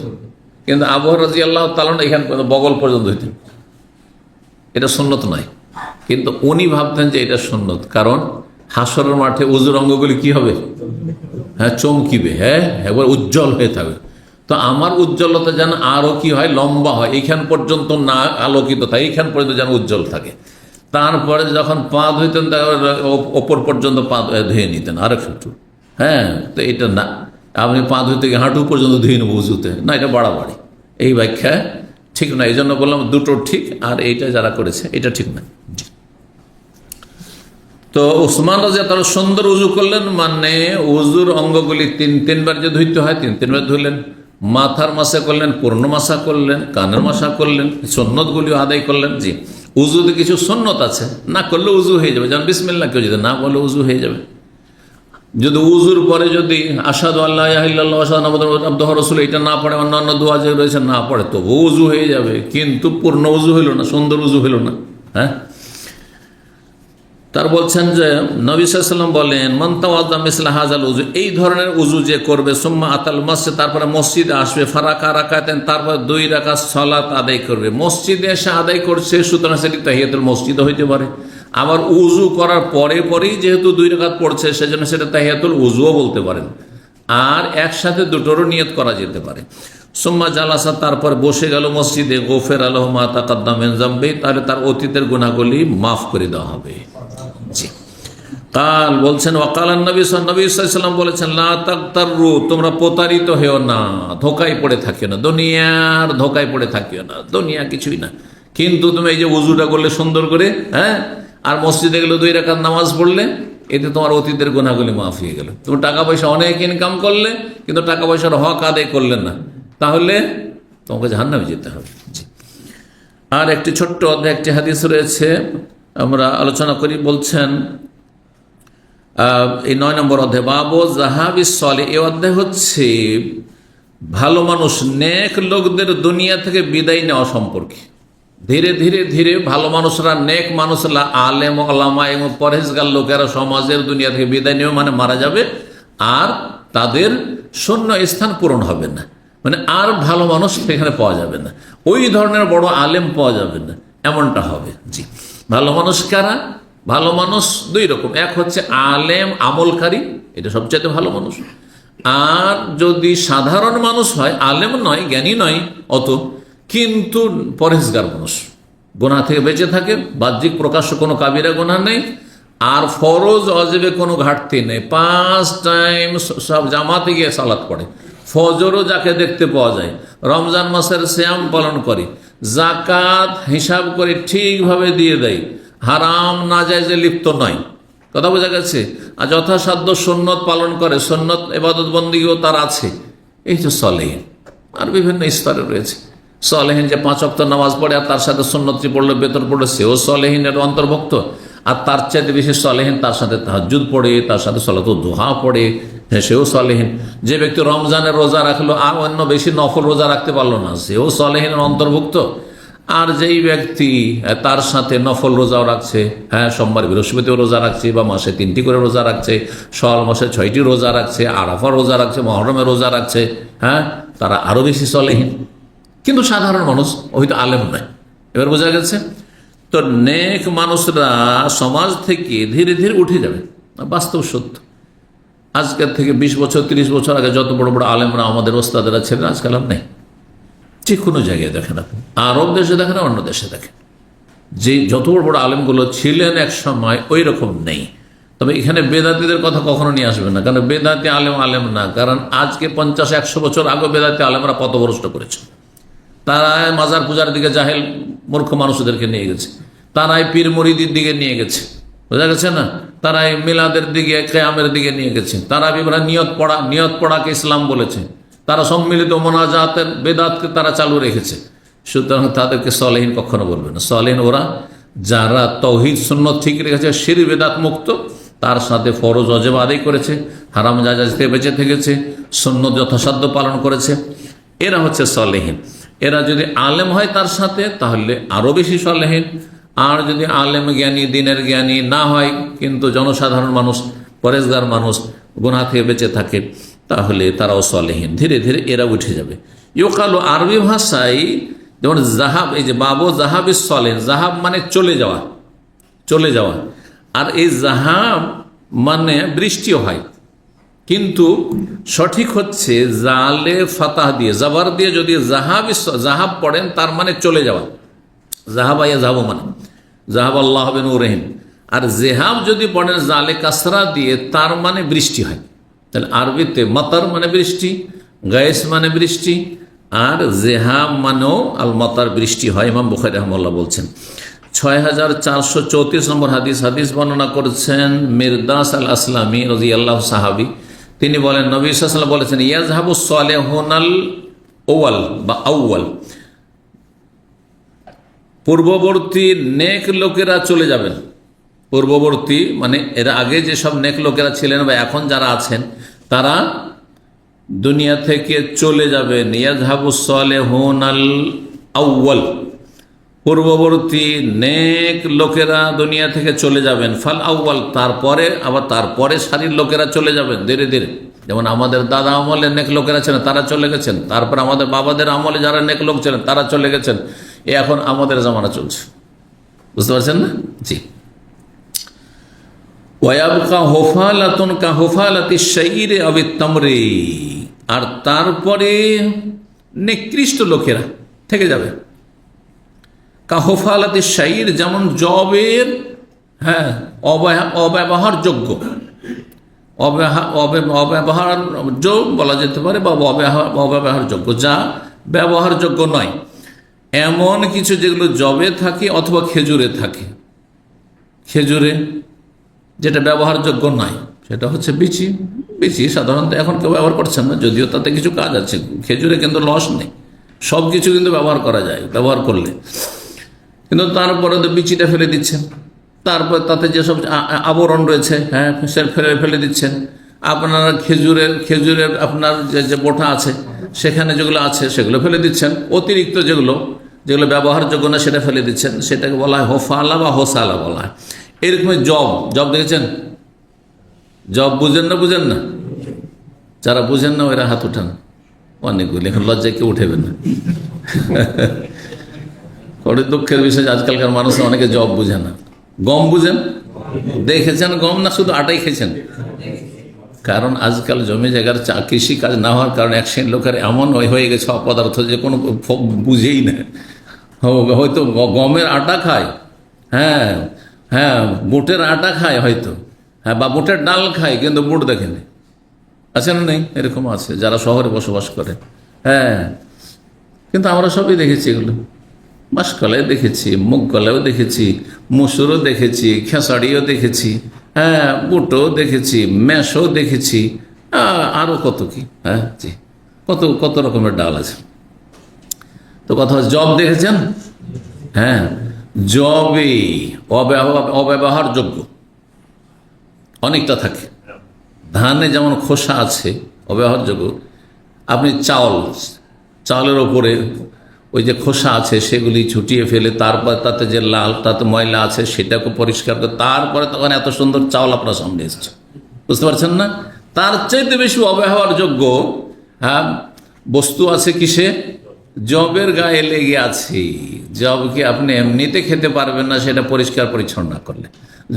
কিন্তু আবু হুরায়রা রাদিয়াল্লাহু তাআলা এখান পর্যন্ত, বগল পর্যন্ত ধুইতেন। এটা সুন্নত নয়, কিন্তু উনি ভাবতেন যে এটা সুন্নত, কারণ হাসরের মাঠে উজুর অঙ্গগুলি কি হবে? হ্যাঁ, চমকিবে, হ্যাঁ, একবার উজ্জ্বল হয়ে থাকবে। তো আমার উজ্জ্বলতা যেন আরো কি হয়, লম্বা হয়, এইখান পর্যন্ত না আলোকিত থাকে, এইখান পর্যন্ত যেন উজ্জ্বল থাকে। তারপরে যখন পা ধুইতেন ওপর পর্যন্ত পা ধুয়ে নিতেন আর একটু। হ্যাঁ, তো এটা না, আপনি পা ধুইতে গিয়ে হাঁটু পর্যন্ত ধুয়ে নেবো উজুতে, না, এটা বাড়াবাড়ি। এই ব্যাখ্যা ঠিক না। এই জন্য বললাম দুটো ঠিক, আর এইটা যারা করেছে এটা ঠিক না। তো উসমান রাদিয়াল্লাহু তাআলা সুন্দর উজু করলেন, মানে উজুর অঙ্গগুলি তিনবার যে ধুইতে হয় তিনবার ধুইলেন, মাথার মাসা করলেন, পূর্ণ মাসা করলেন, কানের মাসা করলেন, সুন্নতগুলিও আদায় করলেন। জি, উজুতে কিছু সুন্নত আছে, না করলে উজু হয়ে যাবে। যেমন বিসমিল্লাহ কেউ যদি না বলে উজু হয়ে যাবে। যদি উজুর পরে যদি আশহাদু আল্লা ইলাহা ইল্লাল্লাহ ওয়া আশহাদু আন্না মুহাম্মাদান আবদুহু ওয়া রাসূলুহু এটা না পড়ে, অন্যান্য দোয়া যে রয়েছে না পড়ে, তবু উজু হয়ে যাবে, কিন্তু পূর্ণ উজু হইল না, সুন্দর উজু হইল না। হ্যাঁ, তার বলছেন যে নবী সাল্লাল্লাহু আলাইহি ওয়াসাল্লাম বলেন, মান তাওয়াদ্দা মিসলা হাযাল উযু, এই ধরনের উযু যে করবে, সুম্মা আতাল মসজিদ, তারপরে মসজিদে আসবে, ফারাকা রাকাতান, তারপর 2 রাকাত সালাত আদায় করবে। মসজিদে এসে আদায় করছে, সুতরাং সেটি তাহিয়াতুল মসজিদ হইতে পারে। আবার উযু করার পরেই যেহেতু 2 রাকাত পড়ছে, সেজন্য সেটা তাহিয়াতুল উযুও বলতে পারেন। আর একসাথে দুটোরও নিয়ত করা যেতে পারে। সুম্মা জালাসা, তারপর বসে গেল মসজিদে, গুফিরা লাহু মা তাকাদ্দাম মিন যামবি, তাহলে তার অতীতের গুনাহগুলি মাফ করে দেওয়া হবে। জি, কাল বলছেন ওয়াকালান নবী সাল্লাল্লাহু আলাইহি ওয়াসাল্লাম বলেছেন, লা তাগতারু, তোমরা প্রতারিত হও না, ধোকায় পড়ে থাকিও না, দুনিয়ার ধোকায় পড়ে থাকিও না, দুনিয়া কিছুই না। কিন্তু তুমি এই যে উযুটা করলে সুন্দর করে, হ্যাঁ, আর মসজিদে গেলে 2 রাকাত নামাজ পড়লে, এতে তোমার অতীতের গুনাহগুলি মাফ হয়ে গেল। তুমি টাকা পয়সা অনেক ইনকাম করলে, কিন্তু টাকা পয়সার হক আদায় করলে না, তাহলে তোমাকে জাহান্নামে যেতে হবে। জি, আর একটি ছোট্ট অধ্যায়, একটি হাদিস রয়েছে, আমরা আলোচনা করি। বলছেন এই 9 নম্বর অধ্যায়, বাবু জাহাবিস সালিহ, এই অধ্যায় হচ্ছে ভালো মানুষ, নেক লোকদের দুনিয়া থেকে বিদায় নেওয়া সম্পর্কে। ধীরে ধীরে ধীরে ভালো মানুষরা, নেক মানুষরা, আলেম ওলামা এবং পরহেজগার লোকেরা সমাজের দুনিয়া থেকে বিদায় নেবে, মানে মারা যাবে, আর তাদের শূন্য স্থান পূরণ হবে না, মানে আর ভালো মানুষ সেখানে পাওয়া যাবে না, ওই ধরনের বড় আলেম পাওয়া যাবে না, এমনটা হবে। জি, ভালো মানুষ কারা? ভালো মানুষ 2 রকম। এক হচ্ছে আলেম আমলকারী, এটা সবচেয়ে ভালো মানুষ। আর যদি সাধারণ মানুষ হয়, আলেম নয়, জ্ঞানী নয় অত, কিন্তু পরহেজগার মানুষ, গুনাহ থেকে বেঁচে থাকে, বাহ্যিক প্রকাশ্য কোনো কাবিরা গুনাহ নেই, আর ফরজ অজেবে কোনো ঘাটতি নেই, 5 টাইম সব জামাতে গিয়ে সালাত পড়ে, ফজরও যাকে দেখতে পাওয়া যায়, রমজান মাসের সিয়াম পালন করে, যাকাত হিসাব করে ঠিকভাবে দিয়ে দেয়, হারাম নাজায়েজে লিপ্ত নয়, কথা বোঝা গেছে, আর যথাসাধ্য সুন্নত পালন করে, সুন্নত ইবাদত বন্দেগীও তার আছে। এই যে সালেহীন, আর বিভিন্ন স্তরে রয়েছে। সালেহীন যে 5 ওয়াক্ত নামাজ পড়ে আর তার সাথে সুন্নতি পড়লে, বেতন পড়লে, সেও সালেহীনের অন্তর্ভুক্ত। আর তার চাইতে বেশি সালেহীন তার সাথে তাহাজ্জুদ পড়ে, তার সাথে সালাতুদ দুহা পড়ে, সেও সালেহীন। যে ব্যক্তি রমজানের রোজা রাখলো আর অন্য বেশি নফল রোজা রাখতে পারলো না, সেও সালেহীনের অন্তর্ভুক্ত। আর যেই ব্যক্তি তার সাথে নফল রোজাও রাখছে, হ্যাঁ, সোমবার বৃহস্পতিও রোজা রাখছে, বা মাসে 3টি করে রোজা রাখছে, শাওয়াল মাসে 6টি রোজা রাখছে, আরাফা রোজা রাখছে, মুহররমে রোজা রাখছে, হ্যাঁ, তারা আরো বেশি সালেহীন। কিন্তু সাধারণ মানুষ, হয়তো আলেম নয়। এবার বোঝা গেছে? তো নেক মানুষরা সমাজ থেকে ধীরে ধীরে উঠে যাবে, বাস্তব সত্য। আজকের থেকে 20 বছর 30 বছর আগে যত বড় বড় আলেমরা, আমাদের ওস্তাদেরা ছিলেন, আজকাল আর নেই। যে কোনো জায়গায় দেখেন আপনি, আরব দেশে দেখেন, অন্য দেশে দেখেন, যে যত বড় বড় আলেমগুলো ছিলেন এক সময়, ওই রকম নেই। তবে এখানে বেদাতিদের কথা কখনো নিয়ে আসবেন না, কারণ বেদাতি আলেম না, কারণ আজকে 50-100 বছর আগে বেদাতি আলেমরা পথভ্রষ্ট করেছে। তারা মাজার পূজার দিকে জাহেল মূর্খ মানুষদেরকে নিয়ে গেছে, তারাই পীর মুরিদির দিকে নিয়ে গেছে, বোঝা গেছে না, তারাই মিলাদের দিকে, কিয়ামের দিকে নিয়ে গেছে, তারা বিভিন্ন নিয়ত পড়াকে ইসলাম বলেছে, তারা সম্মিলিত মোনাজাতের বেদাতকে তারা চালু রেখেছে। সুতরাং তাদেরকে সালেহীন কখনো বলবে না। সালেহীন ওরা যারা তাওহীদ সুন্নাত ঠিক রেখেছে, শিরক বেদাত মুক্ত, তার সাথে ফরজ ওয়াজিব আদায় করেছে, হারাম জায়েজ থেকে বেঁচে থেকেছে, সুন্নাত যথাসাধ্য পালন করেছে, এরা হচ্ছে সালেহীন। এরা যদি আলেম হয় তার সাথে, তাহলে আরো বেশি সালেহীন। আর যদি আলেম জ্ঞানী, দিনের জ্ঞানী না হয়, কিন্তু জনসাধারণ মানুষ, পরেজগার মানুষ, গুনাহ থেকে বেঁচে থাকে, তাহলে তারাও সালেহীন। ধীরে ধীরে এরা উঠে যাবে। ইউকালু, আরবি ভাষায় যেমন জাহাব, এই যে বাবু জাহাবিস সালেহ, জাহাব মানে চলে যাওয়া, চলে যাওয়া। আর এই জাহাব মানে বৃষ্টিও হয়, কিন্তু সঠিক হচ্ছে জালে ফাতাহ দিয়ে, জাবার দিয়ে যদি জাহাব পড়েন, তার মানে চলে যাওয়া। জাহাবাইয়া জাহাব মানে জাহাব আল্লাহ বিন নূরিহিম। আর জেহাব যদি পড়েন জালে কাসরা দিয়ে, তার মানে বৃষ্টি হয়। তাহলে আরবিতে মাতার মানে বৃষ্টি, গায়েস মানে বৃষ্টি, আর জেহাম মানেও আল মতার, বৃষ্টি হয়। ইমাম বুখারী রাহমাহুল্লাহ বলছেন। 6434 নম্বর হাদিস বর্ণনা করেছেন মিরদাস আল আসলামী রাদিয়াল্লাহু সাহাবী। তিনি বলেন, নবী সাল্লাল্লাহু আলাইহি ওয়াসাল্লাম বলেছেন, ইয়াযহাবু সালিহুনাল আউয়াল বা আউয়াল, পূর্ববর্তী নেক লোকেরা চলে যাবেন। পূর্ববর্তী মানে এর আগে যেসব নেক লোকেরা ছিলেন বা এখন যারা আছেন তারা দুনিয়া থেকে চলে যাবেন। ইয়াযহাবু সালিহুনাল আউয়াল, পূর্ববর্তী নেক লোকেরা দুনিয়া থেকে চলে যাবেন। ফাল আউয়াল, তারপরে সারির লোকেরা চলে যাবেন ধীরে ধীরে। যেমন আমাদের দাদা আমলে নেক লোকেরা ছিলেন, তারা চলে গেছেন। তারপর আমাদের বাবাদের আমলে যারা নেক লোক ছিলেন তারা চলে গেছেন। এখন আমাদের জামানা চলছে, বুঝতে পারছেন না? জি। ওয়ায়াবকা হুফালাতুন কা হুফালাতিশ শাইরি আবিত তামরি, আর তারপরে নিকৃষ্ট লোকেরা থেকে যাবে। কাহফালাতে শাইর, যেমন জবের অব্যবহারযোগ্য, অব্যবহার্য বলা যেতে পারে, বা অব্যবহারযোগ্য, যা ব্যবহারযোগ্য নয়, এমন কিছু যেগুলো জবে থাকে অথবা খেজুরে থাকে। খেজুরে যেটা ব্যবহারযোগ্য নয় সেটা হচ্ছে বিচি। বিচি সাধারণত এখন কেউ ব্যবহার করছেন না, যদিও তাতে কিছু কাজ আছে। খেজুরে কিন্তু লস নেই, সব কিছু কিন্তু ব্যবহার করা যায় ব্যবহার করলে, কিন্তু তারপরে তো বিচিটা ফেলে দিচ্ছেন। তারপর তাতে যেসব আবরণ রয়েছে সে ফেলে দিচ্ছেন। আপনার খেজুরের আপনার যে বোটা আছে সেখানে যেগুলো আছে সেগুলো ফেলে দিচ্ছেন। অতিরিক্ত যেগুলো ব্যবহারযোগ্য না সেটা ফেলে দিচ্ছেন। সেটাকে বলা হয় হোফালা বা হোসালা বলা হয়। এরকম জব দেখেছেন? জব বুঝেন না? যারা বুঝেন না ওরা হাত উঠান। অনেকগুলি, এখন লজ্জায় কেউ উঠেবেন না। বড় দুঃখের বিষয়, আজকালকার মানুষ অনেকে জব বুঝে না। গম বুঝেন? দেখেছেন গম, না শুধু আটাই খেয়েছেন? কারণ আজকাল জমি জায়গার কৃষি কাজ না হওয়ার কারণে এক শ্রেণীর লোকের এমন হয়ে গেছে অপদার্থ যে কোনো বুঝেই না। হয়তো গমের আটা খায়, বুটের আটা খায় হয়তো, বা বুটের ডাল খায়, কিন্তু বুট দেখেনি। আছে না নেই? এরকম আছে যারা শহরে বসবাস করে। কিন্তু আমরা সবই দেখেছি এগুলো। মাসকলাই দেখেছি, মুগ কলাইও দেখেছি, মুসুরও দেখেছি, খেসারিও দেখেছি, বুটও দেখেছি, মেশও দেখেছি, আরো কত কি, জি, কত রকমের ডাল আছে। তো কথা হচ্ছে, জব দেখেছেন? জবে অব্যবহারযোগ্য অনেকটা থাকে। ধানে যেমন খোসা আছে অব্যবহারযোগ্য, আপনি চাউলের ওপরে ওই যে খোসা আছে সেগুলি ছুটিয়ে ফেলে তারপর তাতে যে লাল, তাতে ময়লা আছে সেটাকে পরিষ্কার করে তারপরে তখন এত সুন্দর চাউল আপনার সামনে এসছে, বুঝতে পারছেন না? তার চাইতে বেশি অব্যবহারযোগ্য বস্তু আছে কিসে? জবের গায়ে লেগে আছে। জবকে আপনি এমনিতে খেতে পারবেন না সেটা পরিষ্কার পরিচ্ছন্ন না করলে।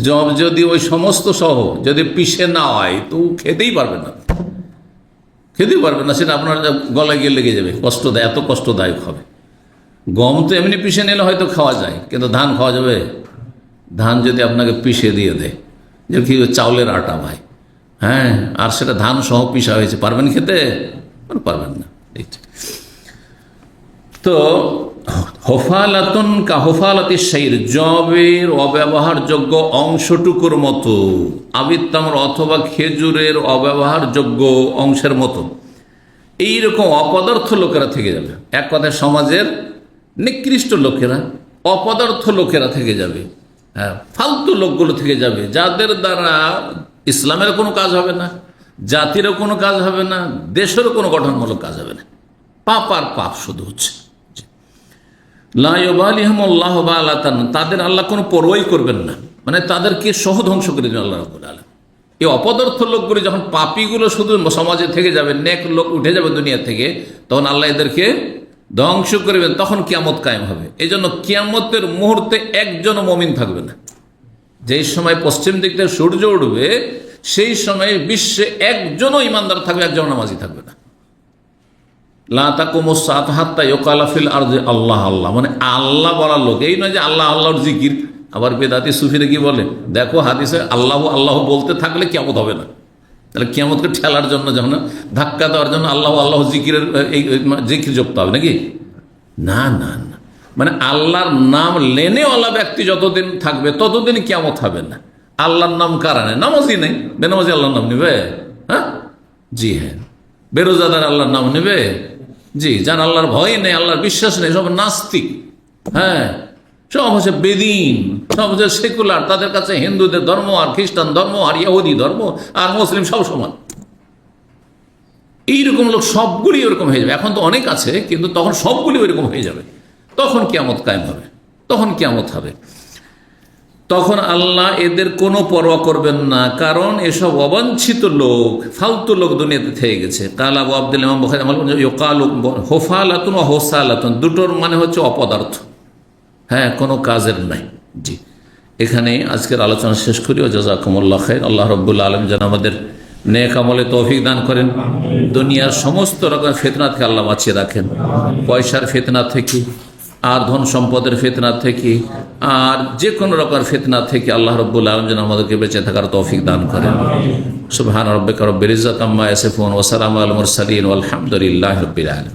জব যদি ওই সমস্ত সহ যদি পিষে না হয় তো খেতেই পারবেন না, সেটা আপনার গলায় গিয়ে লেগে যাবে, এত কষ্টদায়ক হবে। গম তো এমনি পিষে নিলে হয়তো খাওয়া যায়, কিন্তু ধান খাওয়া যাবে? ধান যদি আপনাকে পিষে দিয়ে দেয়, যে কি চাউলের আটা ভাই, আর সেটা ধান সহ পিষা হয়েছে, পারবেন খেতে? পারবেন না। তো হোফালাতুন কা হোফালাতি শাইর, জবের অব্যবহারযোগ্য অংশটুকুর মতো, আবিত্তামর অথবা খেজুরের অব্যবহারযোগ্য অংশের মতো এইরকম অপদার্থ লোকেরা থেকে যাবে। এক কথায় সমাজের নিকৃষ্ট লোকেরা, অপদার্থ লোকেরা থেকে যাবে, ফালতু লোকগুলো থেকে যাবে, যাদের দ্বারা ইসলামের কোনো কাজ হবে না, জাতিরও কোনো কাজ হবে না, দেশেরও কোনো গঠনমূলক কাজ হবে না। পাপ আর পাপ শুধু হচ্ছে। তাদের আল্লাহ কোনো পরোয়াই করবেন না, মানে তাদেরকে সহ ধ্বংস করে দেবেন আল্লাহ রাব্বুল আলামিন। এই অপদার্থ লোকগুলো যখন, পাপীগুলো শুধু সমাজে থেকে যাবে, নেক লোক উঠে যাবে দুনিয়া থেকে, তখন আল্লাহ এদেরকে ধ্বংস করবেন। তখন কিয়ামত কায়েম হবে। এই জন্য কিয়ামতের মুহূর্তে একজন মুমিন থাকবে না। যেই সময় পশ্চিম দিক থেকে সূর্য উঠবে সেই সময় বিশ্বে একজনও ইমানদার থাকবে, একজন নামাজি থাকবে না। আল্লাহ আল্লাহ মানে আল্লাহ বলার লোক, এই নয় যে আল্লাহ আল্লাহর জিকির। আবার বেদাতি সুফিরে কি বলে, দেখো হাদিসে আল্লাহ আল্লাহ বলতে থাকলে কিয়ামত হবে না। তাহলে কিয়ামতকে ঠেলার জন্য, যখন ধাক্কা দেওয়ার জন্য আল্লাহ আল্লাহ জিকিরের জিকির জপতে হবে নাকি? না না না, মানে আল্লাহর নাম লেনেওয়ালা ব্যক্তি যতদিন থাকবে ততদিন কিয়ামত হবে না। আল্লাহর নাম কারা নেই? নামাজি নেই, বেনামাজি আল্লাহর নাম নেবে? হ্যাঁ, জি হ্যাঁ। বেরোজাদার আল্লাহর নাম নেবে? জি। যার আল্লাহর ভয় নেই, আল্লাহর বিশ্বাস নেই, সব নাস্তিক। হ্যাঁ, সব হচ্ছে বেদিন, সব হচ্ছে সেকুলার। তাদের কাছে হিন্দুদের ধর্ম আর খ্রিস্টান ধর্ম আর ইহুদি ধর্ম আর মুসলিম সব সমান। এইরকম লোক সবগুলি ওরকম হয়ে যাবে। এখন তো অনেক আছে, কিন্তু তখন সবগুলি ওইরকম হয়ে যাবে। তখন কিয়ামত কায়েম হবে, তখন কিয়ামত হবে। তখন আল্লাহ এদের কোনো পরোয়া করবেন না, কারণ এসব অবাঞ্ছিত লোক, ফালতু লোক দুনিয়াতে থেকে গেছে। কাল আবু আব্দুল ইমাম বুখারী হোফালাতুন ও হোসালাতুন, দুটোর মানে হচ্ছে অপদার্থ, হ্যাঁ, কোনো কাজের নাই। জি, এখানে আজকের আলোচনা শেষ করি। ও জাযাকুমুল্লাহ খাইর। আল্লাহ রাব্বুল আলামিন যেন আমাদের নেক আমলে তৌফিক দান করেন, দুনিয়ার সমস্ত রকম ফিতনা থেকে আল্লাহ বাঁচিয়ে রাখেন, পয়সার ফিতনা থেকে আর ধন সম্পদের ফিতনা থেকে আর যে কোনো রকম ফিতনা থেকে আল্লাহ রাব্বুল আলামিন যেন আমাদেরকে বেঁচে থাকার তৌফিক দান করেন। সুবহান রাব্বিকা রাব্বিল ইজ্জাতি আম্মা ইয়াসিফুন ওয়া সালামুন আলাল মুরসালিন ওয়াল হামদুলিল্লাহি রাব্বিল আলামিন।